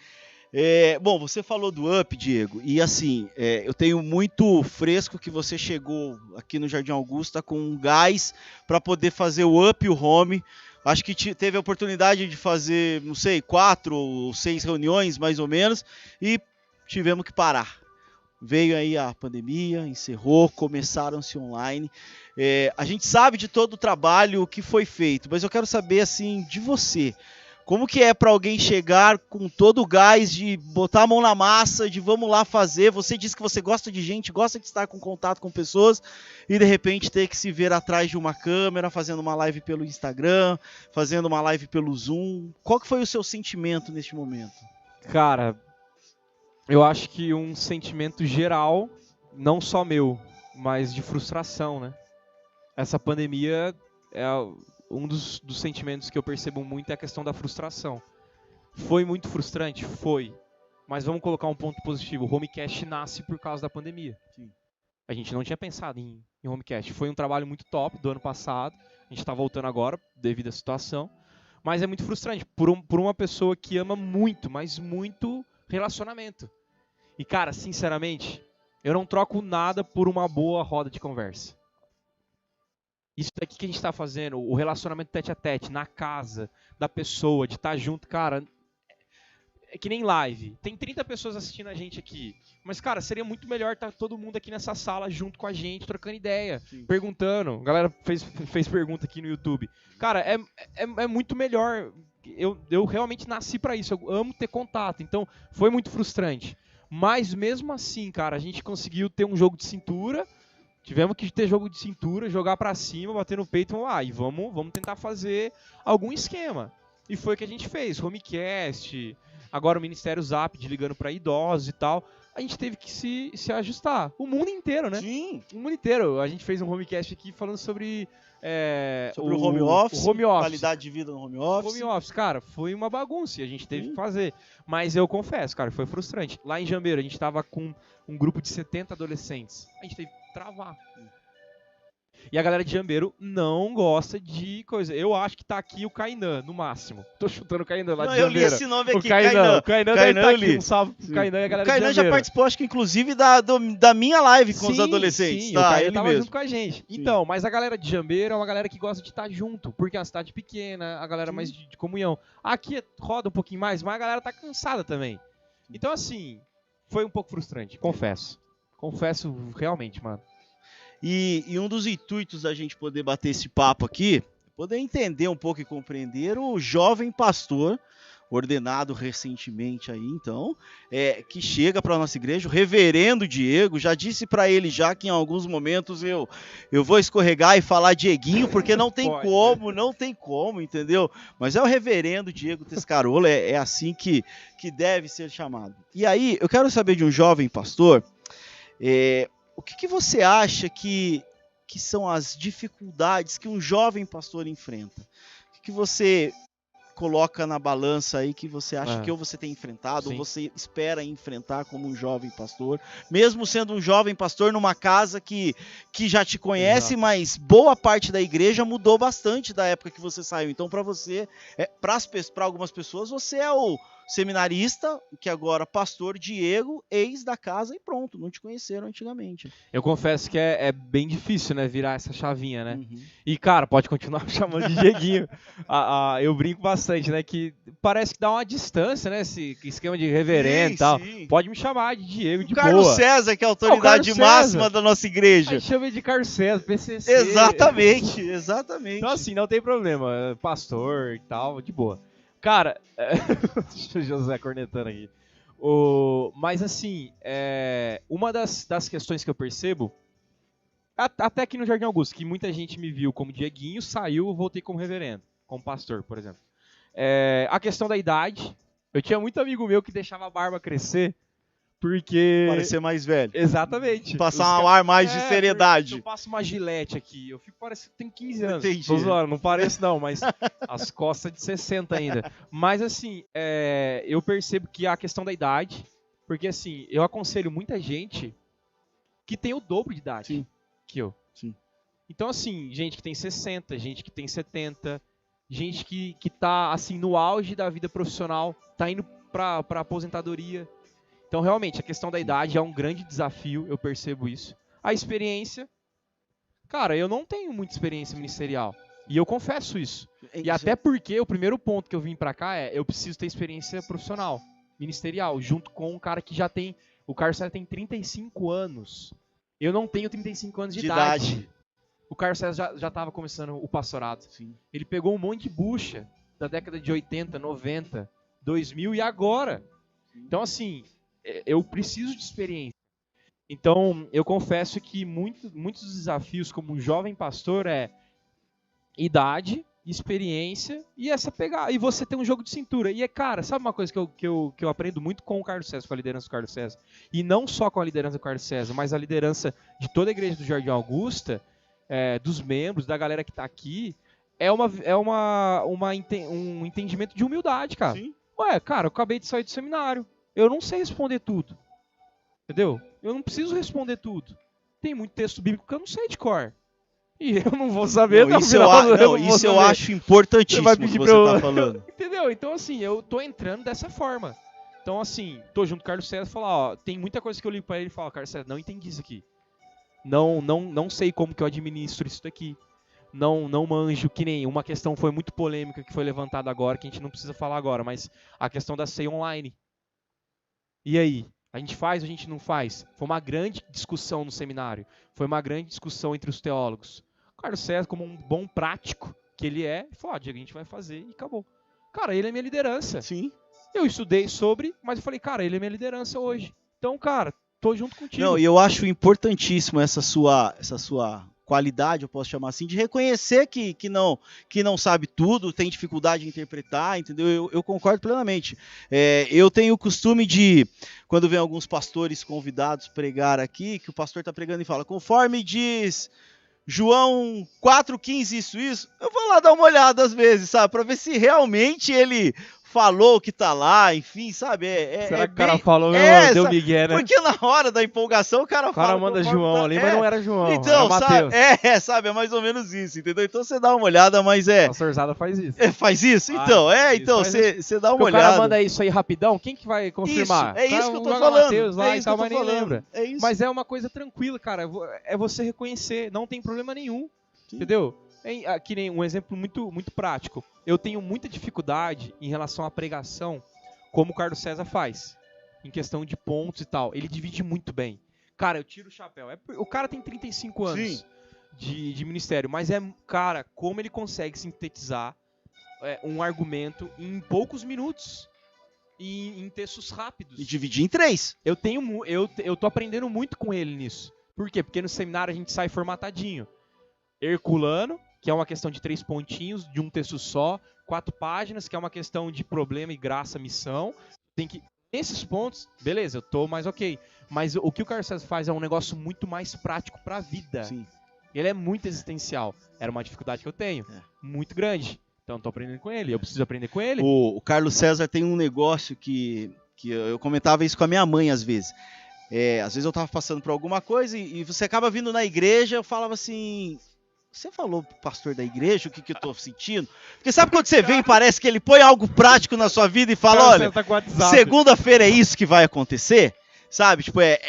Bom, você falou do Up, Diego, e assim, eu tenho muito fresco que você chegou aqui no Jardim Augusta com um gás para poder fazer o Up e o Home. Acho que teve a oportunidade de fazer, não sei, 4 ou 6 reuniões, mais ou menos, e tivemos que parar. Veio aí a pandemia, encerrou, começaram-se online. A gente sabe de todo o trabalho que foi feito, mas eu quero saber, assim, de você. Como que é para alguém chegar com todo o gás de botar a mão na massa, de vamos lá fazer? Você disse que você gosta de gente, gosta de estar com contato com pessoas e de repente ter que se ver atrás de uma câmera, fazendo uma live pelo Instagram, fazendo uma live pelo Zoom. Qual que foi o seu sentimento neste momento? Cara, eu acho que um sentimento geral, não só meu, mas de frustração, né? Essa pandemia um dos sentimentos que eu percebo muito é a questão da frustração. Foi muito frustrante? Foi. Mas vamos colocar um ponto positivo. O Homecast nasce por causa da pandemia. Sim. A gente não tinha pensado em Homecast. Foi um trabalho muito top do ano passado. A gente está voltando agora, devido à situação. Mas é muito frustrante por uma pessoa que ama muito, mas muito relacionamento. E, cara, sinceramente, eu não troco nada por uma boa roda de conversa. Isso daqui que a gente está fazendo, o relacionamento tete a tete, na casa da pessoa, de estar junto, cara, é que nem live. Tem 30 pessoas assistindo a gente aqui. Mas, cara, seria muito melhor estar todo mundo aqui nessa sala junto com a gente, trocando ideia, Sim. perguntando. A galera fez pergunta aqui no YouTube. Cara, é muito melhor. Eu realmente nasci pra isso. Eu amo ter contato. Então, foi muito frustrante. Mas, mesmo assim, cara, a gente conseguiu ter um jogo de cintura. Tivemos que ter jogo de cintura, jogar pra cima, bater no peito e vamos tentar fazer algum esquema. E foi o que a gente fez. Homecast, agora o Ministério Zap ligando pra idosos e tal. A gente teve que se ajustar. O mundo inteiro, né? Sim. O mundo inteiro. A gente fez um Homecast aqui falando sobre... sobre o home office, office, qualidade de vida no home office. Home office, cara, foi uma bagunça e a gente teve que fazer. Mas eu confesso, cara, foi frustrante. Lá em Jambeiro, a gente tava com um grupo de 70 adolescentes. A gente teve que travar. E a galera de Jambeiro não gosta de coisa. Eu acho que tá aqui o Kainan, no máximo. Tô chutando o Kainan lá de Jambeiro. Eu li esse nome aqui, O Kainan deve estar aqui. Um salve pro Kainan e a galera de Jambeiro. O Kainan já participou, acho que inclusive da minha live com os adolescentes. Sim, tá, o Kainan ele tava mesmo. junto com a gente. Então, mas a galera de Jambeiro é uma galera que gosta de estar junto, porque é uma cidade pequena, a galera mais de comunhão. Aqui roda um pouquinho mais, mas a galera tá cansada também. Então, assim, foi um pouco frustrante, confesso. Confesso realmente, mano. E um dos intuitos da gente poder bater esse papo aqui, poder entender um pouco e compreender o jovem pastor, ordenado recentemente aí, então, que chega para a nossa igreja, o reverendo Diego. Já disse para ele já que em alguns momentos eu vou escorregar e falar Dieguinho, porque não tem como, entendeu? Mas é o reverendo Diego Tescarola, é assim que deve ser chamado. E aí, eu quero saber de um jovem pastor, o que você acha que são as dificuldades que um jovem pastor enfrenta? O que você coloca na balança aí que você acha que ou você tem enfrentado, Sim. ou você espera enfrentar como um jovem pastor, mesmo sendo um jovem pastor numa casa que já te conhece, Exato. Mas boa parte da igreja mudou bastante da época que você saiu. Então, para você, para algumas pessoas, você é o seminarista, que agora pastor Diego, ex da casa e pronto, não te conheceram antigamente. Eu confesso que é bem difícil, né, virar essa chavinha, né? Uhum. E, cara, pode continuar chamando de Dieguinho. Eu brinco bastante, né, que parece que dá uma distância, né, esse esquema de reverendo e tal. Sim. Pode me chamar de Diego, de Carlos boa. César, que é a autoridade máxima da nossa igreja. Aí chama de Carlos César, PCC. Exatamente, exatamente. Então, assim, não tem problema. Pastor e tal, de boa. Cara, José cornetando aqui. Mas assim, uma das questões que eu percebo, até aqui no Jardim Augusto, que muita gente me viu como Dieguinho, saiu, voltei como reverendo, como pastor, por exemplo. A questão da idade, eu tinha muito amigo meu que deixava a barba crescer, porque... Parecer mais velho. Exatamente. Passar um ar mais de seriedade. Eu passo uma gilete aqui, eu fico parecendo que tenho 15 anos. Entendi. Tô zoando, não pareço não, mas as costas de 60 ainda. Mas assim, eu percebo que a questão da idade, porque assim, eu aconselho muita gente que tem o dobro de idade. Sim. Que eu. Sim. Então assim, gente que tem 60, gente que tem 70, gente que tá assim no auge da vida profissional, tá indo pra aposentadoria. Então, realmente, a questão da idade é um grande desafio, eu percebo isso. A experiência, cara, eu não tenho muita experiência ministerial. E eu confesso isso. E até porque o primeiro ponto que eu vim pra cá eu preciso ter experiência profissional, ministerial, junto com um cara que já tem... O Carlos César tem 35 anos. Eu não tenho 35 anos de idade. O Carlos César já tava começando o pastorado. Sim. Ele pegou um monte de bucha da década de 80, 90, 2000 e agora. Então, assim... eu preciso de experiência. Então, eu confesso que muitos desafios como jovem pastor idade, experiência e essa pegada. E você tem um jogo de cintura. E cara, sabe uma coisa que eu aprendo muito com o Carlos César, com a liderança do Carlos César? E não só com a liderança do Carlos César, mas a liderança de toda a igreja do Jardim Augusta, dos membros, da galera que tá aqui, um entendimento de humildade, cara. Sim. Ué, cara, eu acabei de sair do seminário. Eu não sei responder tudo. Entendeu? Eu não preciso responder tudo. Tem muito texto bíblico que eu não sei de cor. E eu não vou saber. Isso eu acho importantíssimo que você tá falando. Entendeu? Então, assim, eu tô entrando dessa forma. Então, assim, tô junto com o Carlos César e falar, ó, tem muita coisa que eu ligo pra ele e falo, Carlos César, não entendi isso aqui. Não sei como que eu administro isso daqui. Não manjo, que nem uma questão foi muito polêmica que foi levantada agora, que a gente não precisa falar agora, mas a questão da ceia online. E aí? A gente faz ou a gente não faz? Foi uma grande discussão no seminário. Foi uma grande discussão entre os teólogos. O Carlos César, como um bom prático que ele falou, Diego, a gente vai fazer e acabou. Cara, ele é minha liderança. Sim. Eu estudei sobre, mas eu falei, cara, ele é minha liderança hoje. Então, cara, tô junto contigo. Não, e eu acho importantíssimo essa sua qualidade, eu posso chamar assim, de reconhecer que não sabe tudo, tem dificuldade de interpretar, entendeu? Eu concordo plenamente. Eu tenho o costume de, quando vem alguns pastores convidados pregar aqui, que o pastor está pregando e fala, conforme diz João 4,15 isso, eu vou lá dar uma olhada às vezes, sabe, para ver se realmente ele falou que tá lá, enfim, sabe? Será que o cara falou mesmo? Deu migué, né? Porque na hora da empolgação o cara fala... O cara manda João ali, mas não era João, então, era Mateus. Sabe? É mais ou menos isso, entendeu? Então você dá uma olhada, mas A pastorzada faz isso. Faz isso? Então, você dá uma olhada. O cara manda isso aí rapidão, quem que vai confirmar? Isso, isso que eu tô falando. Mateus lá é isso e tal, que eu tô mas nem falando. lembra. É isso. Mas é uma coisa tranquila, cara. É você reconhecer, não tem problema nenhum. Sim. Entendeu? Que nem um exemplo muito, muito prático. Eu tenho muita dificuldade em relação à pregação, como o Carlos César faz, em questão de pontos e tal. Ele divide muito bem. Cara, eu tiro o chapéu. O cara tem 35 anos de ministério, mas cara, como ele consegue sintetizar um argumento em poucos minutos, em textos rápidos. E dividir em 3. Eu tô aprendendo muito com ele nisso. Por quê? Porque no seminário a gente sai formatadinho. Herculano, que é uma questão de 3 pontinhos, de um texto só, 4 páginas, que é uma questão de problema e graça, missão. Tem que... Nesses pontos, beleza, eu tô mais ok. Mas o que o Carlos César faz é um negócio muito mais prático pra vida. Sim. Ele é muito existencial. Era uma dificuldade que eu tenho, muito grande. Então eu tô aprendendo com ele, eu preciso aprender com ele. O Carlos César tem um negócio que eu comentava isso com a minha mãe às vezes. Às vezes eu tava passando por alguma coisa e você acaba vindo na igreja, eu falava assim... você falou pro pastor da igreja o que eu tô sentindo? Porque sabe quando você vem e parece que ele põe algo prático na sua vida e fala, olha, segunda-feira é isso que vai acontecer? Sabe, tipo, é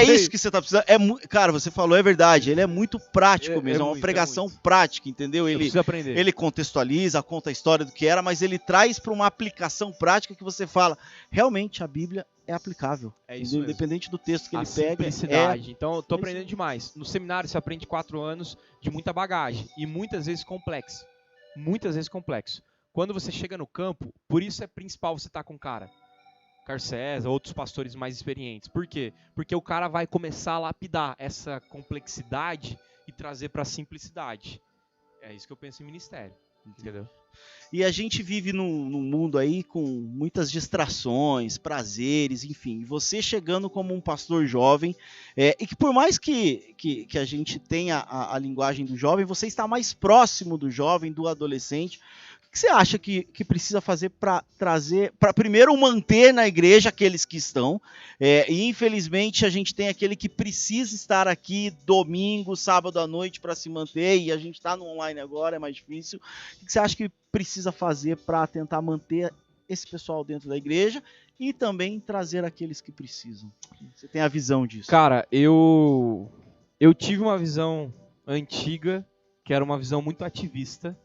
isso que você tá precisando. Cara, você falou, é verdade, ele é muito prático mesmo, é uma pregação prática, entendeu? Ele contextualiza, conta a história do que era, mas ele traz para uma aplicação prática que você fala, realmente a Bíblia é aplicável. É isso mesmo. Independente do texto que ele pega. Simplicidade. Então, eu tô aprendendo demais. No seminário você aprende 4 anos de muita bagagem e muitas vezes complexo. Muitas vezes complexo. Quando você chega no campo, por isso é principal você estar com o cara. Carlos César, outros pastores mais experientes. Por quê? Porque o cara vai começar a lapidar essa complexidade e trazer para a simplicidade. É isso que eu penso em ministério. Entendeu? E a gente vive num mundo aí com muitas distrações, prazeres, enfim. Você chegando como um pastor jovem, e que por mais que a gente tenha a linguagem do jovem, você está mais próximo do jovem, do adolescente. O que você acha que precisa fazer para trazer, para primeiro manter na igreja aqueles que estão, e infelizmente a gente tem aquele que precisa estar aqui domingo, sábado à noite para se manter, e a gente está no online agora, é mais difícil. O que você acha que precisa fazer para tentar manter esse pessoal dentro da igreja e também trazer aqueles que precisam? Você tem a visão disso? Cara, eu tive uma visão antiga, que era uma visão muito ativista,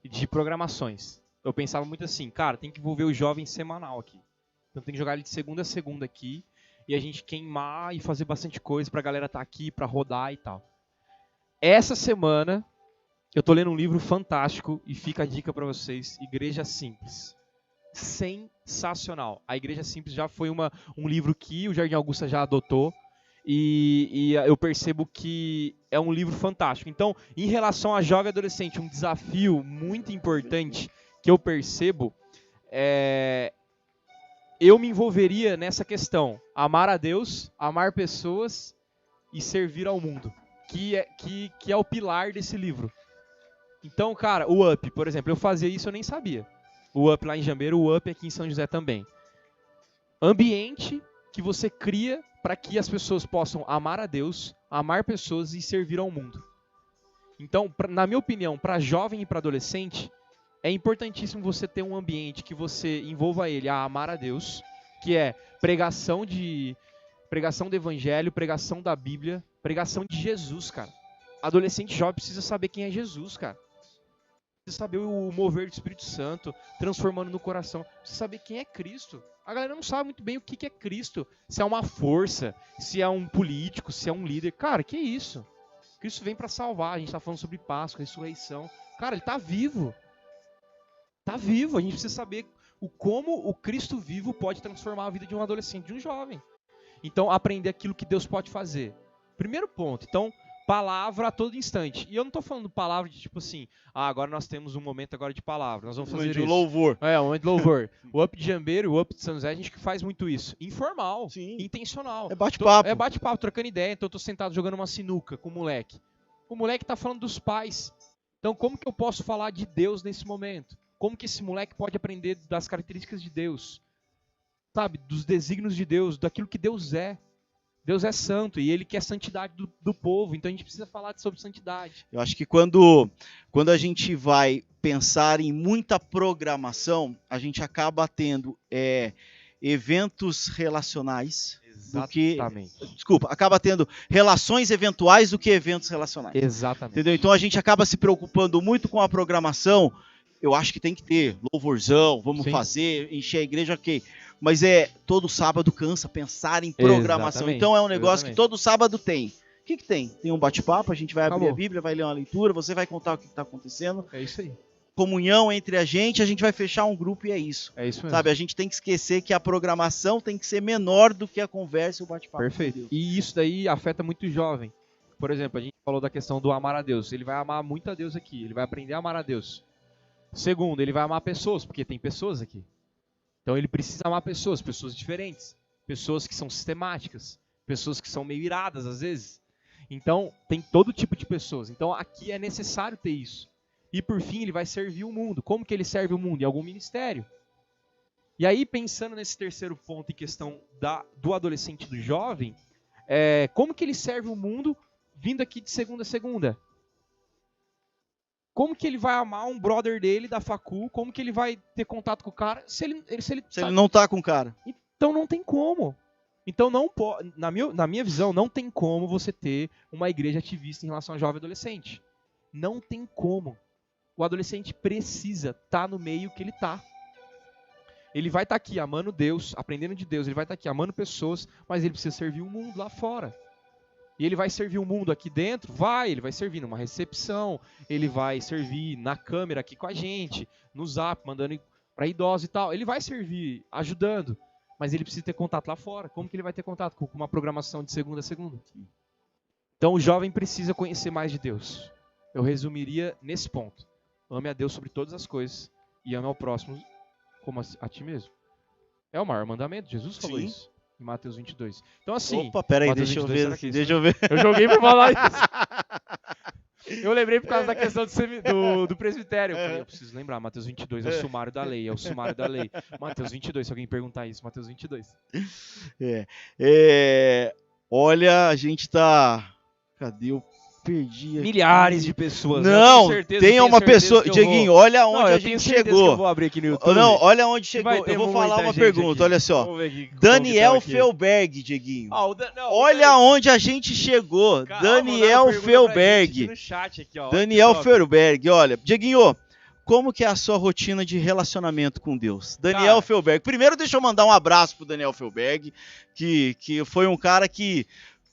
de programações. Eu pensava muito assim, cara, tem que envolver o jovem semanal aqui. Então tem que jogar ele de segunda a segunda aqui e a gente queimar e fazer bastante coisa pra galera estar aqui, pra rodar e tal. Essa semana eu tô lendo um livro fantástico e fica a dica pra vocês, Igreja Simples. Sensacional. A Igreja Simples já foi um livro que o Jardim Augusta já adotou. E eu percebo que é um livro fantástico. Então, em relação a jovem e adolescente, um desafio muito importante que eu percebo eu me envolveria nessa questão: amar a Deus, amar pessoas e servir ao mundo, que é o pilar desse livro. Então, cara, o UP, por exemplo, eu fazia isso, eu nem sabia. O UP lá em Jambeiro, o UP aqui em São José também. Ambiente que você cria para que as pessoas possam amar a Deus, amar pessoas e servir ao mundo. Então, na minha opinião, para jovem e para adolescente, é importantíssimo você ter um ambiente que você envolva ele a amar a Deus, que é pregação do evangelho, pregação da Bíblia, pregação de Jesus, cara. Adolescente jovem precisa saber quem é Jesus, cara. Precisa saber o mover do Espírito Santo, transformando no coração. Precisa saber quem é Cristo. A galera não sabe muito bem o que é Cristo. Se é uma força, se é um político, se é um líder. Cara, que isso? Cristo vem para salvar. A gente tá falando sobre Páscoa, ressurreição. Cara, ele tá vivo. Tá vivo. A gente precisa saber como o Cristo vivo pode transformar a vida de um adolescente, de um jovem. Então, aprender aquilo que Deus pode fazer. Primeiro ponto. Então, palavra a todo instante. E eu não tô falando palavra de tipo assim, agora nós temos um momento agora de palavra, nós vamos fazer isso. Louvor. Um momento de louvor. O Up de Jambeiro, o Up de São José, a gente faz muito isso. Informal, sim, intencional. É bate-papo. É bate-papo, trocando ideia. Então eu tô sentado jogando uma sinuca com o moleque. O moleque tá falando dos pais. Então como que eu posso falar de Deus nesse momento? Como que esse moleque pode aprender das características de Deus? Sabe, dos desígnios de Deus, daquilo que Deus é. Deus é santo e Ele quer santidade do povo, então a gente precisa falar sobre santidade. Eu acho que quando a gente vai pensar em muita programação, a gente acaba tendo eventos relacionais. Exatamente. Acaba tendo relações eventuais do que eventos relacionais. Exatamente. Entendeu? Então a gente acaba se preocupando muito com a programação. Eu acho que tem que ter louvorzão, vamos fazer, encher a igreja, ok. Mas todo sábado cansa pensar em programação. Exatamente. Então é um negócio que todo sábado tem. O que tem? Tem um bate-papo, a gente vai abrir a Bíblia, vai ler uma leitura, você vai contar o que está acontecendo. É isso aí. Comunhão entre a gente vai fechar um grupo e é isso. É isso mesmo. Sabe, a gente tem que esquecer que a programação tem que ser menor do que a conversa e o bate-papo. Perfeito. E isso daí afeta muito o jovem. Por exemplo, a gente falou da questão do amar a Deus. Ele vai amar muito a Deus aqui, ele vai aprender a amar a Deus. Segundo, ele vai amar pessoas, porque tem pessoas aqui. Então ele precisa amar pessoas diferentes, pessoas que são sistemáticas, pessoas que são meio iradas às vezes. Então tem todo tipo de pessoas. Então aqui é necessário ter isso. E por fim ele vai servir o mundo. Como que ele serve o mundo? Em algum ministério. E aí pensando nesse terceiro ponto em questão do adolescente e do jovem, como que ele serve o mundo vindo aqui de segunda a segunda? Como que ele vai amar um brother dele da facu? Como que ele vai ter contato com o cara se ele não tá com o cara? Então não tem como. Então não pode, na minha visão, não tem como você ter uma igreja ativista em relação a jovem e adolescente. Não tem como. O adolescente precisa estar no meio que ele tá. Ele vai estar aqui amando Deus, aprendendo de Deus, ele vai estar aqui amando pessoas, mas ele precisa servir o mundo lá fora. E ele vai servir o mundo aqui dentro? Ele vai servir numa recepção, ele vai servir na câmera aqui com a gente, no Zap, mandando para idosos e tal. Ele vai servir ajudando, mas ele precisa ter contato lá fora. Como que ele vai ter contato com uma programação de segunda a segunda? Então o jovem precisa conhecer mais de Deus. Eu resumiria nesse ponto. Ame a Deus sobre todas as coisas e ame ao próximo como a ti mesmo. É o maior mandamento, Jesus falou isso. Em Mateus 22. Então assim... Opa, peraí, Mateus deixa 22, eu ver. Deixa eu ver. Eu joguei pra falar isso. Eu lembrei por causa da questão do presbitério. Eu preciso lembrar, Mateus 22 é o sumário da lei, Mateus 22, se alguém perguntar isso, Mateus 22. Olha, a gente tá... Cadê? Eu perdi aqui. Milhares de pessoas. Não, tem uma pessoa... Dieguinho, olha onde a gente chegou. Eu vou abrir aqui no YouTube. Não, olha onde chegou. Eu vou falar uma pergunta, aqui. Olha só. Daniel Felberg, Dieguinho. Olha onde a gente chegou. Daniel Felberg. No chat aqui, ó. Daniel Felberg, olha. Dieguinho, como que é a sua rotina de relacionamento com Deus? Daniel Felberg. Primeiro, deixa eu mandar um abraço pro Daniel Felberg, que foi um cara que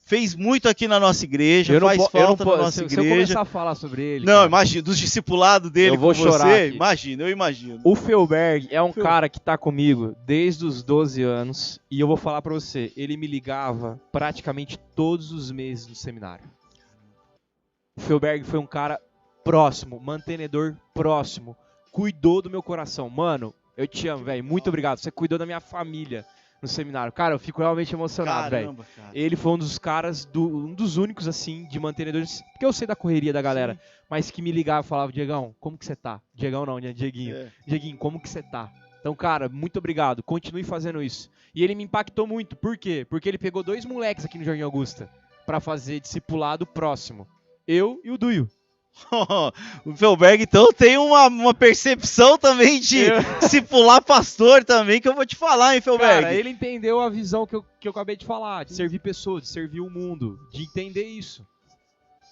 fez muito aqui na nossa igreja, faz falta na nossa igreja. Se eu começar a falar sobre ele... Não, imagina, dos discipulados dele eu vou com chorar você, aqui. eu imagino. O Felberg é um cara que tá comigo desde os 12 anos, e eu vou falar pra você, ele me ligava praticamente todos os meses no seminário. O Felberg foi um cara próximo, mantenedor próximo, cuidou do meu coração. Mano, eu te amo, velho, muito obrigado, você cuidou da minha família no seminário. Cara, eu fico realmente emocionado, velho. Ele foi um dos caras, um dos únicos, assim, de mantenedores, porque eu sei da correria da galera, sim, mas que me ligava e falava, Diegão, como que você tá? Diegão não, né? Dieguinho. Dieguinho, como que você tá? Então, cara, muito obrigado. Continue fazendo isso. E ele me impactou muito. Por quê? Porque ele pegou 2 moleques aqui no Jardim Augusta pra fazer discipulado próximo. Eu e o Duio. O Felberg, então, tem uma percepção também de discipular pastor também, que eu vou te falar, hein, Felberg? Cara, ele entendeu a visão que eu acabei de falar, de servir pessoas, de servir o mundo, de entender isso.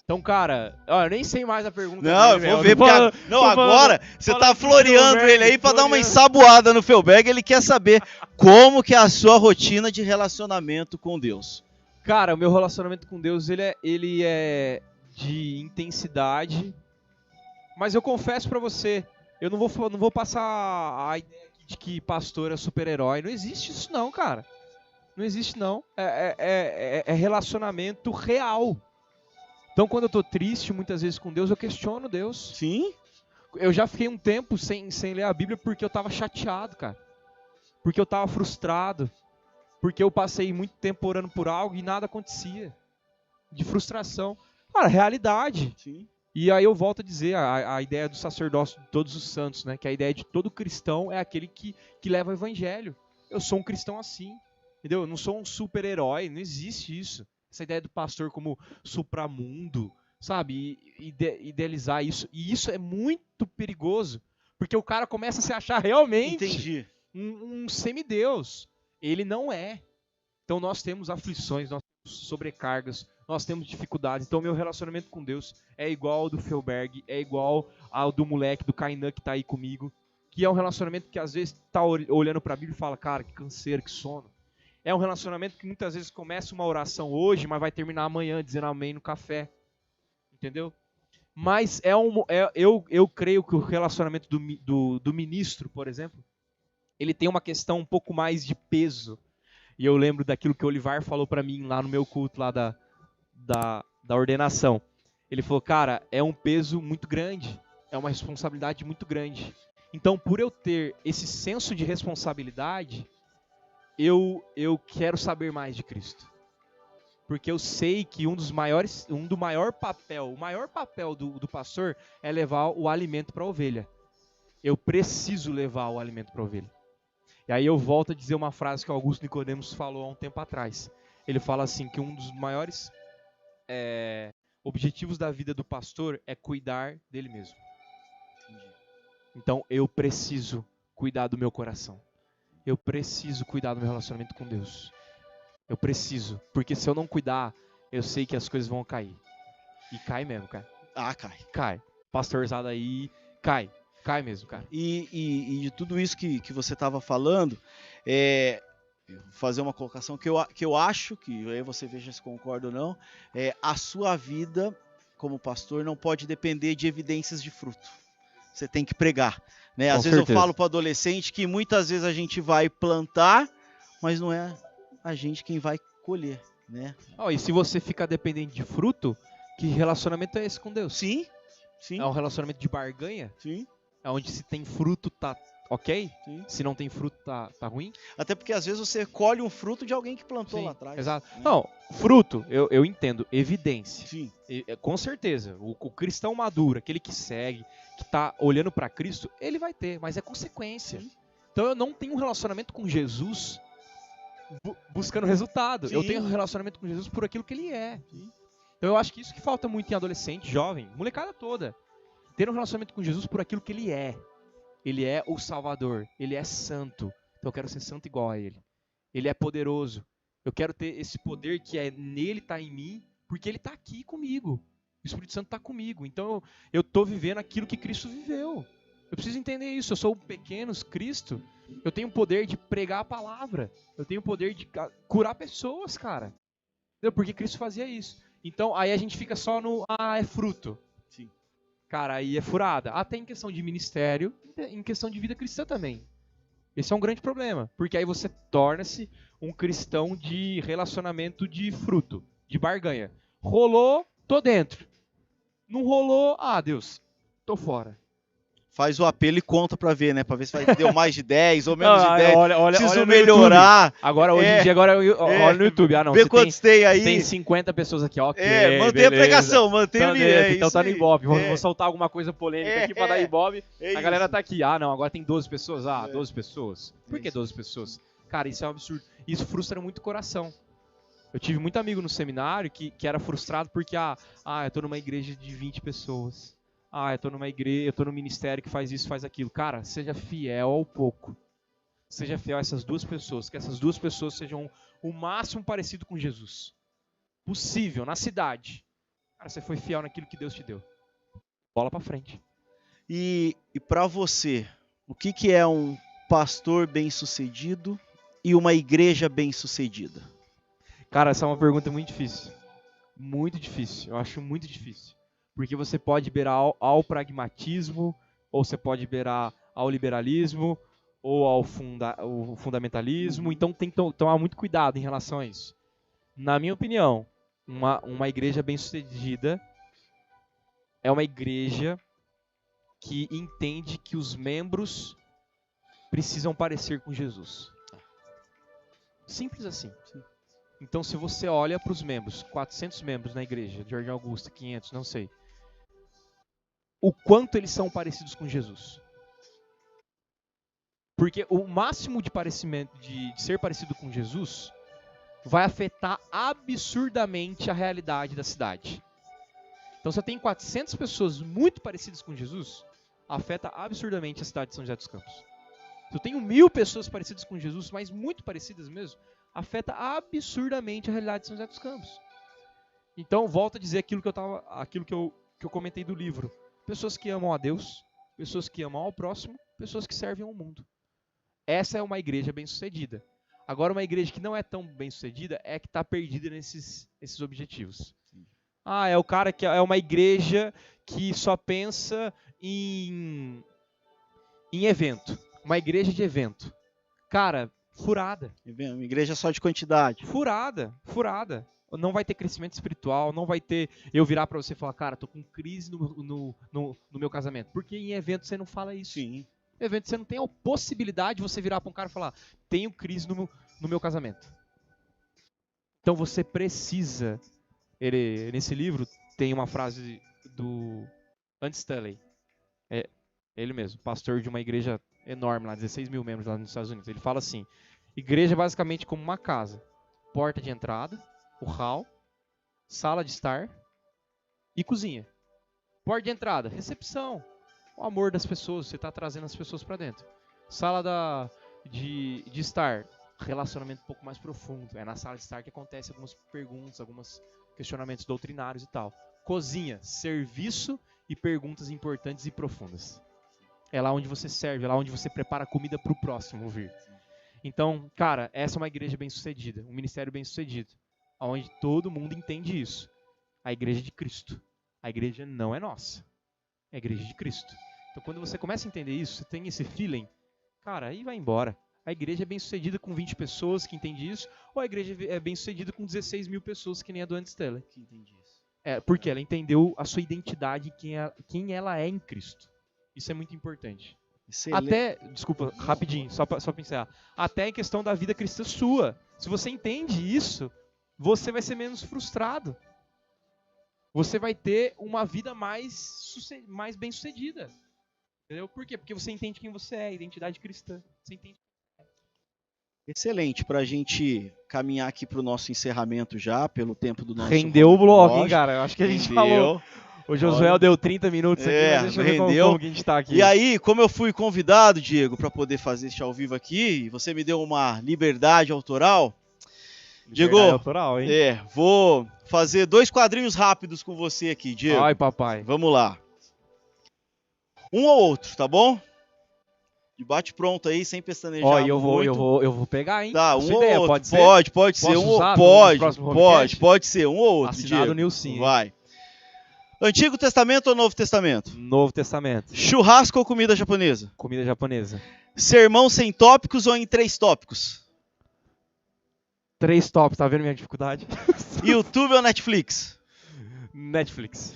Então, cara, eu nem sei mais a pergunta. Não, eu vou ver, porque agora você tá floreando ele aí pra dar uma ensaboada no Felberg, ele quer saber como que é a sua rotina de relacionamento com Deus. Cara, o meu relacionamento com Deus, ele é de intensidade, mas eu confesso pra você, eu não vou passar a ideia de que pastor é super-herói, não existe isso não, cara, não existe não, é relacionamento real. Então quando eu tô triste, muitas vezes com Deus, eu questiono Deus. Sim. Eu já fiquei um tempo sem ler a Bíblia porque eu tava chateado, cara, porque eu tava frustrado, porque eu passei muito tempo orando por algo e nada acontecia, de frustração. Cara, realidade. Sim. E aí eu volto a dizer a ideia do sacerdócio de todos os santos, né? Que a ideia de todo cristão é aquele que leva o evangelho. Eu sou um cristão assim, entendeu? Eu não sou um super-herói, não existe isso. Essa ideia do pastor como supramundo, sabe? Idealizar isso. E isso é muito perigoso, porque o cara começa a se achar realmente um semideus. Ele não é. Então nós temos aflições, nós temos sobrecargas, nós temos dificuldades. Então meu relacionamento com Deus é igual ao do Felberg, é igual ao do moleque, do Kainan que tá aí comigo, que é um relacionamento que às vezes tá olhando pra Bíblia e fala, cara, que canseiro, que sono. É um relacionamento que muitas vezes começa uma oração hoje, mas vai terminar amanhã dizendo amém no café. Entendeu? Mas eu creio que o relacionamento do ministro, por exemplo, ele tem uma questão um pouco mais de peso. E eu lembro daquilo que o Olivar falou pra mim lá no meu culto lá da ordenação. Ele falou, cara, é um peso muito grande, é uma responsabilidade muito grande. Então, por eu ter esse senso de responsabilidade, eu quero saber mais de Cristo. Porque eu sei que o maior papel do pastor é levar o alimento para a ovelha. Eu preciso levar o alimento para a ovelha. E aí eu volto a dizer uma frase que o Augusto Nicodemos falou há um tempo atrás. Ele fala assim, que um dos maiores objetivos da vida do pastor é cuidar dele mesmo. Então eu preciso cuidar do meu coração. Eu preciso cuidar do meu relacionamento com Deus. Eu preciso, porque se eu não cuidar, eu sei que as coisas vão cair. E cai mesmo, cara. Ah, cai. Cai. Pastorzada aí, cai. Cai mesmo, cara. E de tudo isso que você estava falando, eu vou fazer uma colocação que eu acho, que aí você veja se concorda ou não, a sua vida como pastor não pode depender de evidências de fruto. Você tem que pregar, né? Às vezes eu falo para o adolescente que muitas vezes a gente vai plantar, mas não é a gente quem vai colher, né? E se você ficar dependente de fruto, que relacionamento é esse com Deus? Sim. É um relacionamento de barganha? Sim. É onde se tem fruto tá ok? Sim. Se não tem fruto tá ruim? Até porque às vezes você colhe um fruto de alguém que plantou lá atrás. Exato. Né? Não, fruto, eu entendo, evidência. Sim. Com certeza, o cristão maduro, aquele que segue, que tá olhando para Cristo, ele vai ter, mas é consequência. Sim. Então eu não tenho um relacionamento com Jesus buscando resultado. Sim. Eu tenho um relacionamento com Jesus por aquilo que ele é. Sim. Então eu acho que isso que falta muito em adolescente, jovem, molecada toda. Ter um relacionamento com Jesus por aquilo que ele é. Ele é o Salvador. Ele é santo. Então eu quero ser santo igual a ele. Ele é poderoso. Eu quero ter esse poder que é nele, tá em mim, porque ele tá aqui comigo. O Espírito Santo tá comigo. Então eu tô vivendo aquilo que Cristo viveu. Eu preciso entender isso. Eu sou um pequeno Cristo. Eu tenho o poder de pregar a palavra. Eu tenho o poder de curar pessoas, cara. Entendeu? Porque Cristo fazia isso. Então aí a gente fica só no, é fruto. Sim. Cara, aí é furada. Até em questão de ministério, em questão de vida cristã também. Esse é um grande problema. Porque aí você torna-se um cristão de relacionamento de fruto, de barganha. Rolou, tô dentro. Não rolou, Deus, tô fora. Faz o apelo e conta pra ver, né? Pra ver se deu mais de 10 ou menos de 10. Preciso olha melhorar. Agora, hoje em dia, olha no YouTube. Não, vê quantos tem aí. Tem 50 pessoas aqui, ok. Mantém a pregação, mantém o nível. Então tá no Ibope. Vou soltar alguma coisa polêmica aqui pra dar Ibope. A galera tá aqui. Não, agora tem 12 pessoas. 12 pessoas. Por que 12 pessoas? Cara, isso é um absurdo. Isso frustra muito o coração. Eu tive muito amigo no seminário que era frustrado porque, eu tô numa igreja de 20 pessoas. Eu tô numa igreja, eu tô no ministério que faz isso, faz aquilo. Cara, seja fiel ao pouco. Seja fiel a essas duas pessoas. Que essas duas pessoas sejam o máximo parecido com Jesus possível, na cidade. Cara, você foi fiel naquilo que Deus te deu. Bola pra frente. E pra você, o que é um pastor bem-sucedido e uma igreja bem-sucedida? Cara, essa é uma pergunta muito difícil. Muito difícil. Eu acho muito difícil. Porque você pode beirar ao pragmatismo, ou você pode beirar ao liberalismo, ou ao fundamentalismo. Então tem que tomar muito cuidado em relação a isso. Na minha opinião, uma igreja bem-sucedida é uma igreja que entende que os membros precisam parecer com Jesus. Simples assim. Então se você olha para os membros, 400 membros na igreja, de Jardim Augusta, 500, não sei. O quanto eles são parecidos com Jesus. Porque o máximo de parecimento, de ser parecido com Jesus, vai afetar absurdamente a realidade da cidade. Então, se eu tenho 400 pessoas muito parecidas com Jesus, afeta absurdamente a cidade de São José dos Campos. Se eu tenho 1000 pessoas parecidas com Jesus, mas muito parecidas mesmo, afeta absurdamente a realidade de São José dos Campos. Então, volto a dizer aquilo que eu comentei do livro. Pessoas que amam a Deus, pessoas que amam ao próximo, pessoas que servem ao mundo. Essa é uma igreja bem-sucedida. Agora, uma igreja que não é tão bem-sucedida é que está perdida nesses objetivos. É o cara que é uma igreja que só pensa em evento. Uma igreja de evento. Cara, furada. Uma igreja só de quantidade. Furada. Não vai ter crescimento espiritual, não vai ter eu virar pra você e falar, cara, tô com crise no meu casamento. Porque em evento você não fala isso. Sim. Em evento você não tem a possibilidade de você virar pra um cara e falar, tenho crise no meu casamento. Então você precisa. Nesse livro tem uma frase do Andy Stanley. Ele mesmo, pastor de uma igreja enorme lá, 16 mil membros lá nos Estados Unidos. Ele fala assim, igreja é basicamente como uma casa. Porta de entrada, o hall, sala de estar e cozinha. Porta de entrada, recepção. O amor das pessoas, você está trazendo as pessoas para dentro. Sala de estar, relacionamento um pouco mais profundo. É na sala de estar que acontece algumas perguntas, alguns questionamentos doutrinários e tal. Cozinha, serviço e perguntas importantes e profundas. É lá onde você serve, é lá onde você prepara a comida para o próximo vir. Então, cara, essa é uma igreja bem-sucedida, um ministério bem-sucedido, onde todo mundo entende isso. A igreja de Cristo. A igreja não é nossa. É a igreja de Cristo. Então, quando você começa a entender isso, você tem esse feeling, cara, aí vai embora. A igreja é bem-sucedida com 20 pessoas que entende isso, ou a igreja é bem-sucedida com 16 mil pessoas que nem a do Antes Teller. Que entende isso. Porque ela entendeu a sua identidade e quem ela é em Cristo. Isso é muito importante. Excelente. Até, desculpa, rapidinho, só pra encerrar. Até em questão da vida cristã sua. Se você entende isso, você vai ser menos frustrado. Você vai ter uma vida mais bem-sucedida. Entendeu? Por quê? Porque você entende quem você é, identidade cristã. Você entende. Excelente, para a gente caminhar aqui para o nosso encerramento já, pelo tempo do nosso... Rendeu o blog, hein, cara? Eu acho que a gente falou... O Josué Olha, deu 30 minutos aqui, mas deixa eu ver como que a gente tá aqui. E aí, como eu fui convidado, Diego, para poder fazer este ao vivo aqui, e você me deu uma liberdade autoral, Diego, autoral, hein? Vou fazer 2 quadrinhos rápidos com você aqui, Diego. Ai, papai. Vamos lá. Um ou outro, tá bom? De bate pronto aí, sem pestanejar. Ó, eu vou pegar, hein? Tá, um ou ideia, outro. pode ser? Pode ser. Pode ser um ou outro, Assinado Diego. Nilson. Vai. Antigo Testamento ou Novo Testamento? Novo Testamento. Churrasco ou comida japonesa? Comida japonesa. Sermão sem tópicos ou em 3 tópicos? 3 tópicos, tá vendo minha dificuldade? YouTube ou Netflix? Netflix.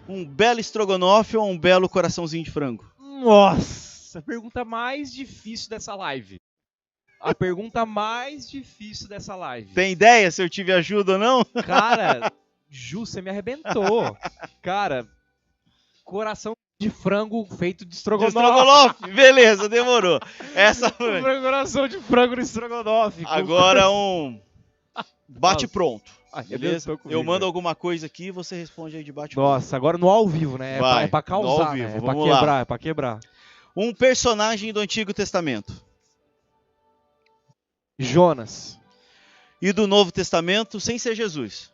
Um belo estrogonofe ou um belo coraçãozinho de frango? Nossa, a pergunta mais difícil dessa live. A pergunta mais difícil dessa live. Tem ideia se eu tive ajuda ou não? Cara, Ju, você me arrebentou. Cara, coração de frango feito de estrogonofe. Beleza, demorou. Essa foi. Coração de frango no estrogonofe. Agora um bate pronto. Beleza? Eu mando alguma coisa aqui e você responde aí de bate pronto. Nossa, agora no ao vivo, né? Vai, é pra causar, ao vivo. né? É Vamos pra quebrar, lá. é pra quebrar. Um personagem do Antigo Testamento. Jonas. E do Novo Testamento, sem ser Jesus.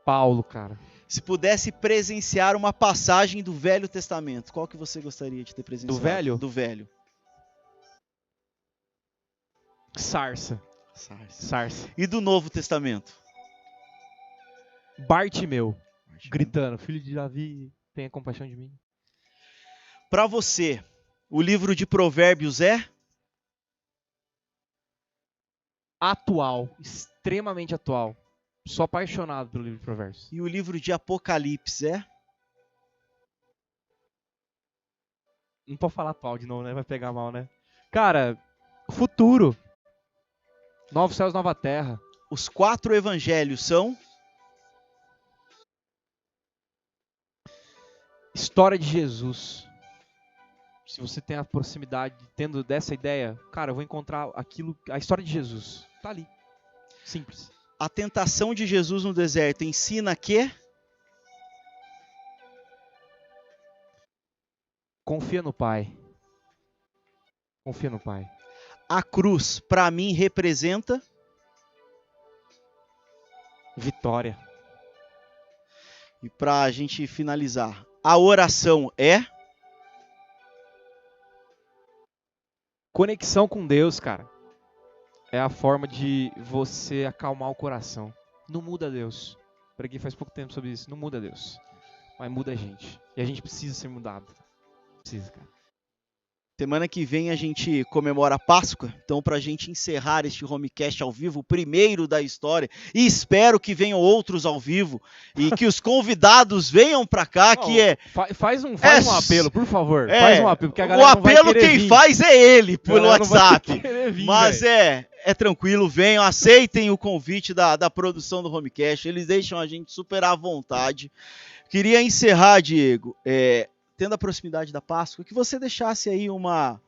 Paulo, cara. Se pudesse presenciar uma passagem do Velho Testamento, qual que você gostaria de ter presenciado? Do Velho? Do Velho. Sarsa. E do Novo Testamento? Bartimeu. Gritando, filho de Davi, tenha compaixão de mim. Para você, o livro de Provérbios é? Atual. Extremamente atual. Sou apaixonado pelo livro de Provérbios. E o livro de Apocalipse é? Não pode falar atual de novo, né? Vai pegar mal, né? Cara, futuro. Novos céus, nova terra. Os 4 evangelhos são? História de Jesus. Se você tem a proximidade, tendo dessa ideia, cara, eu vou encontrar a história de Jesus. Tá ali. Simples. A tentação de Jesus no deserto ensina que? Confia no Pai. Confia no Pai. A cruz, para mim, representa? Vitória. E para a gente finalizar, a oração é? Conexão com Deus, cara. É a forma de você acalmar o coração. Não muda Deus. Preguei faz pouco tempo sobre isso. Não muda Deus. Mas muda a gente. E a gente precisa ser mudado. Precisa, cara. Semana que vem a gente comemora a Páscoa, então para a gente encerrar este Homecast ao vivo, o primeiro da história, e espero que venham outros ao vivo, e que os convidados venham para cá, que é... Faz um apelo, por favor, faz um apelo, porque a o galera apelo não vai quem vir. faz é ele, pelo WhatsApp, Vir, mas véio. é tranquilo, venham, aceitem o convite da produção do Homecast, eles deixam a gente super à vontade. Queria encerrar, Diego, tendo a proximidade da Páscoa, que você deixasse aí uma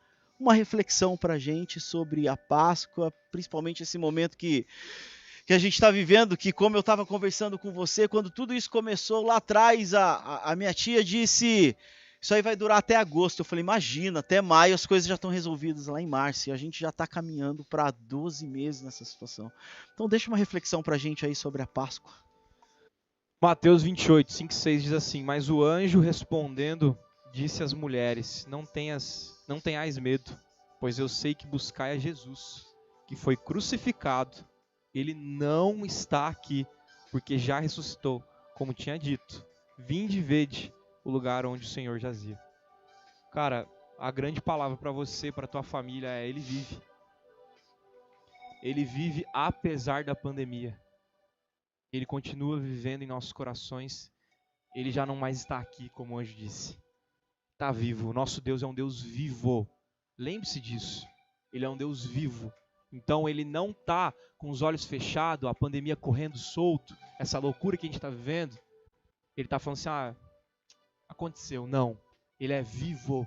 reflexão para a gente sobre a Páscoa, principalmente esse momento que que a gente está vivendo, que como eu estava conversando com você, quando tudo isso começou lá atrás, a minha tia disse, isso aí vai durar até agosto. Eu falei, imagina, até maio as coisas já estão resolvidas lá em março, e a gente já está caminhando para 12 meses nessa situação. Então deixa uma reflexão para a gente aí sobre a Páscoa. Mateus 28, 5 e 6 diz assim: Mas o anjo respondendo disse às mulheres: não tenhais medo, pois eu sei que buscai a Jesus, que foi crucificado. Ele não está aqui, porque já ressuscitou, como tinha dito. Vinde e vede o lugar onde o Senhor jazia. Cara, a grande palavra para você, para tua família é: Ele vive. Ele vive apesar da pandemia. Ele continua vivendo em nossos corações. Ele já não mais está aqui, como o anjo disse. Está vivo. O nosso Deus é um Deus vivo. Lembre-se disso. Ele é um Deus vivo. Então ele não está com os olhos fechados, a pandemia correndo solto, essa loucura que a gente está vivendo. Ele está falando assim, aconteceu. Não. Ele é vivo.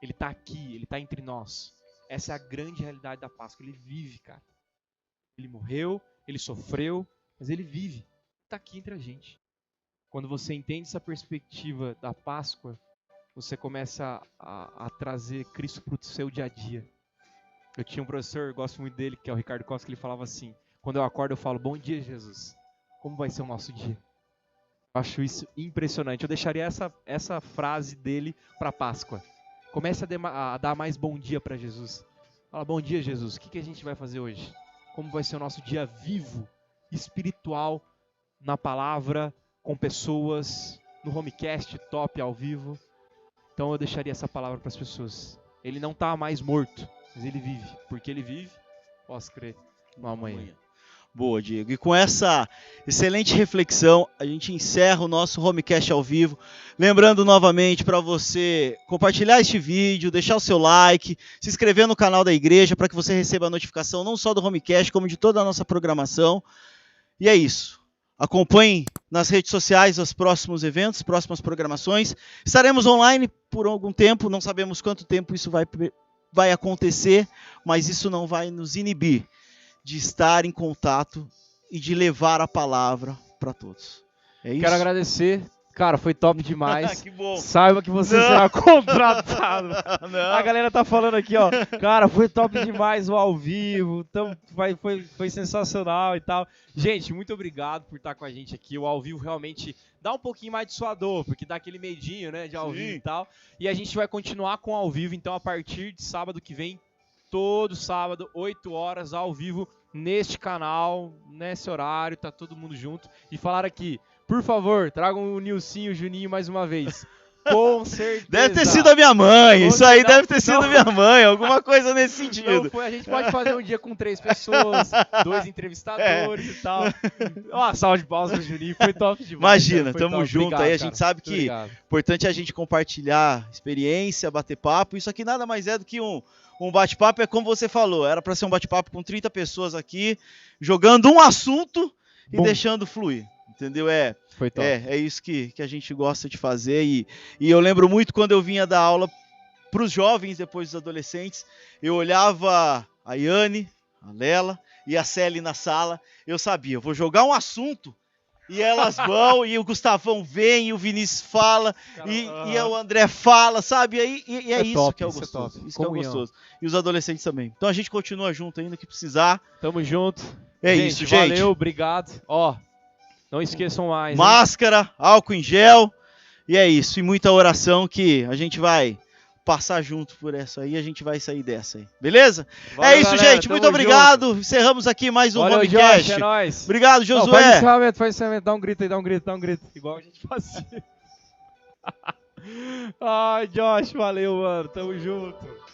Ele está aqui, ele está entre nós. Essa é a grande realidade da Páscoa. Ele vive, cara. Ele morreu, ele sofreu, mas ele vive. Está aqui entre a gente. Quando você entende essa perspectiva da Páscoa, você começa a trazer Cristo para o seu dia a dia. Eu tinha um professor, gosto muito dele, que é o Ricardo Costa, que ele falava assim: quando eu acordo eu falo, bom dia Jesus, como vai ser o nosso dia? Eu acho isso impressionante. Eu deixaria essa frase dele para a Páscoa. Comece a dar mais bom dia para Jesus. Fala, bom dia Jesus, o que a gente vai fazer hoje? Como vai ser o nosso dia vivo, espiritual, na palavra, com pessoas, no homecast top ao vivo. Então eu deixaria essa palavra para as pessoas. Ele não está mais morto, mas ele vive. Porque ele vive, posso crer no amanhã. Boa, Diego. E com essa excelente reflexão, a gente encerra o nosso homecast ao vivo. Lembrando novamente para você compartilhar este vídeo, deixar o seu like, se inscrever no canal da igreja para que você receba a notificação não só do homecast, como de toda a nossa programação. E é isso. Acompanhe nas redes sociais os próximos eventos, próximas programações. Estaremos online por algum tempo, não sabemos quanto tempo isso vai acontecer, mas isso não vai nos inibir de estar em contato e de levar a palavra para todos. É isso? Quero agradecer. Cara, foi top demais. Que bom. Saiba que você será contratado. Não. A galera tá falando aqui, ó. Cara, foi top demais o ao vivo. Então, foi sensacional e tal. Gente, muito obrigado por estar com a gente aqui. O ao vivo realmente dá um pouquinho mais de suador, porque dá aquele medinho, né, de ao vivo e tal. E a gente vai continuar com o ao vivo, então, a partir de sábado que vem, todo sábado, 8 horas, ao vivo, neste canal, nesse horário, tá todo mundo junto. E falaram aqui, por favor, tragam o Nilcinho e o Juninho mais uma vez. Com certeza. Deve ter sido a minha mãe, isso aí deve ter sido a minha mãe, alguma coisa nesse sentido. Não foi, a gente pode fazer um dia com 3 pessoas, 2 entrevistadores e tal. Ó, salve de palmas pro Juninho, foi top demais. Imagina, tamo top. junto. Obrigado, aí, a gente sabe que é importante a gente compartilhar experiência, bater papo. Isso aqui nada mais é do que um bate-papo, é como você falou, era para ser um bate-papo com 30 pessoas aqui, jogando um assunto e deixando fluir. Entendeu? Foi top. É isso que a gente gosta de fazer. E eu lembro muito quando eu vinha dar aula para os jovens, depois dos adolescentes, eu olhava a Yane, a Lela e a Celi na sala, eu sabia, eu vou jogar um assunto e elas vão, e o Gustavão vem, e o Vinícius fala, e o André fala, sabe? E é isso top, que é o gostoso. Isso que é o gostoso. E os adolescentes também. Então a gente continua junto ainda que precisar. Tamo junto. É isso, gente. Valeu, obrigado. Ó, não esqueçam mais. Máscara, álcool em gel. E é isso. E muita oração que a gente vai passar junto por essa aí. A gente vai sair dessa aí. Beleza? Valeu, é isso, galera, gente. Muito obrigado. Junto. Encerramos aqui mais um homecast. É nóis. Obrigado, Josué. Faz encerramento. Dá um grito aí, dá um grito. Igual a gente fazia. Ai, Josh, valeu, mano. Tamo junto.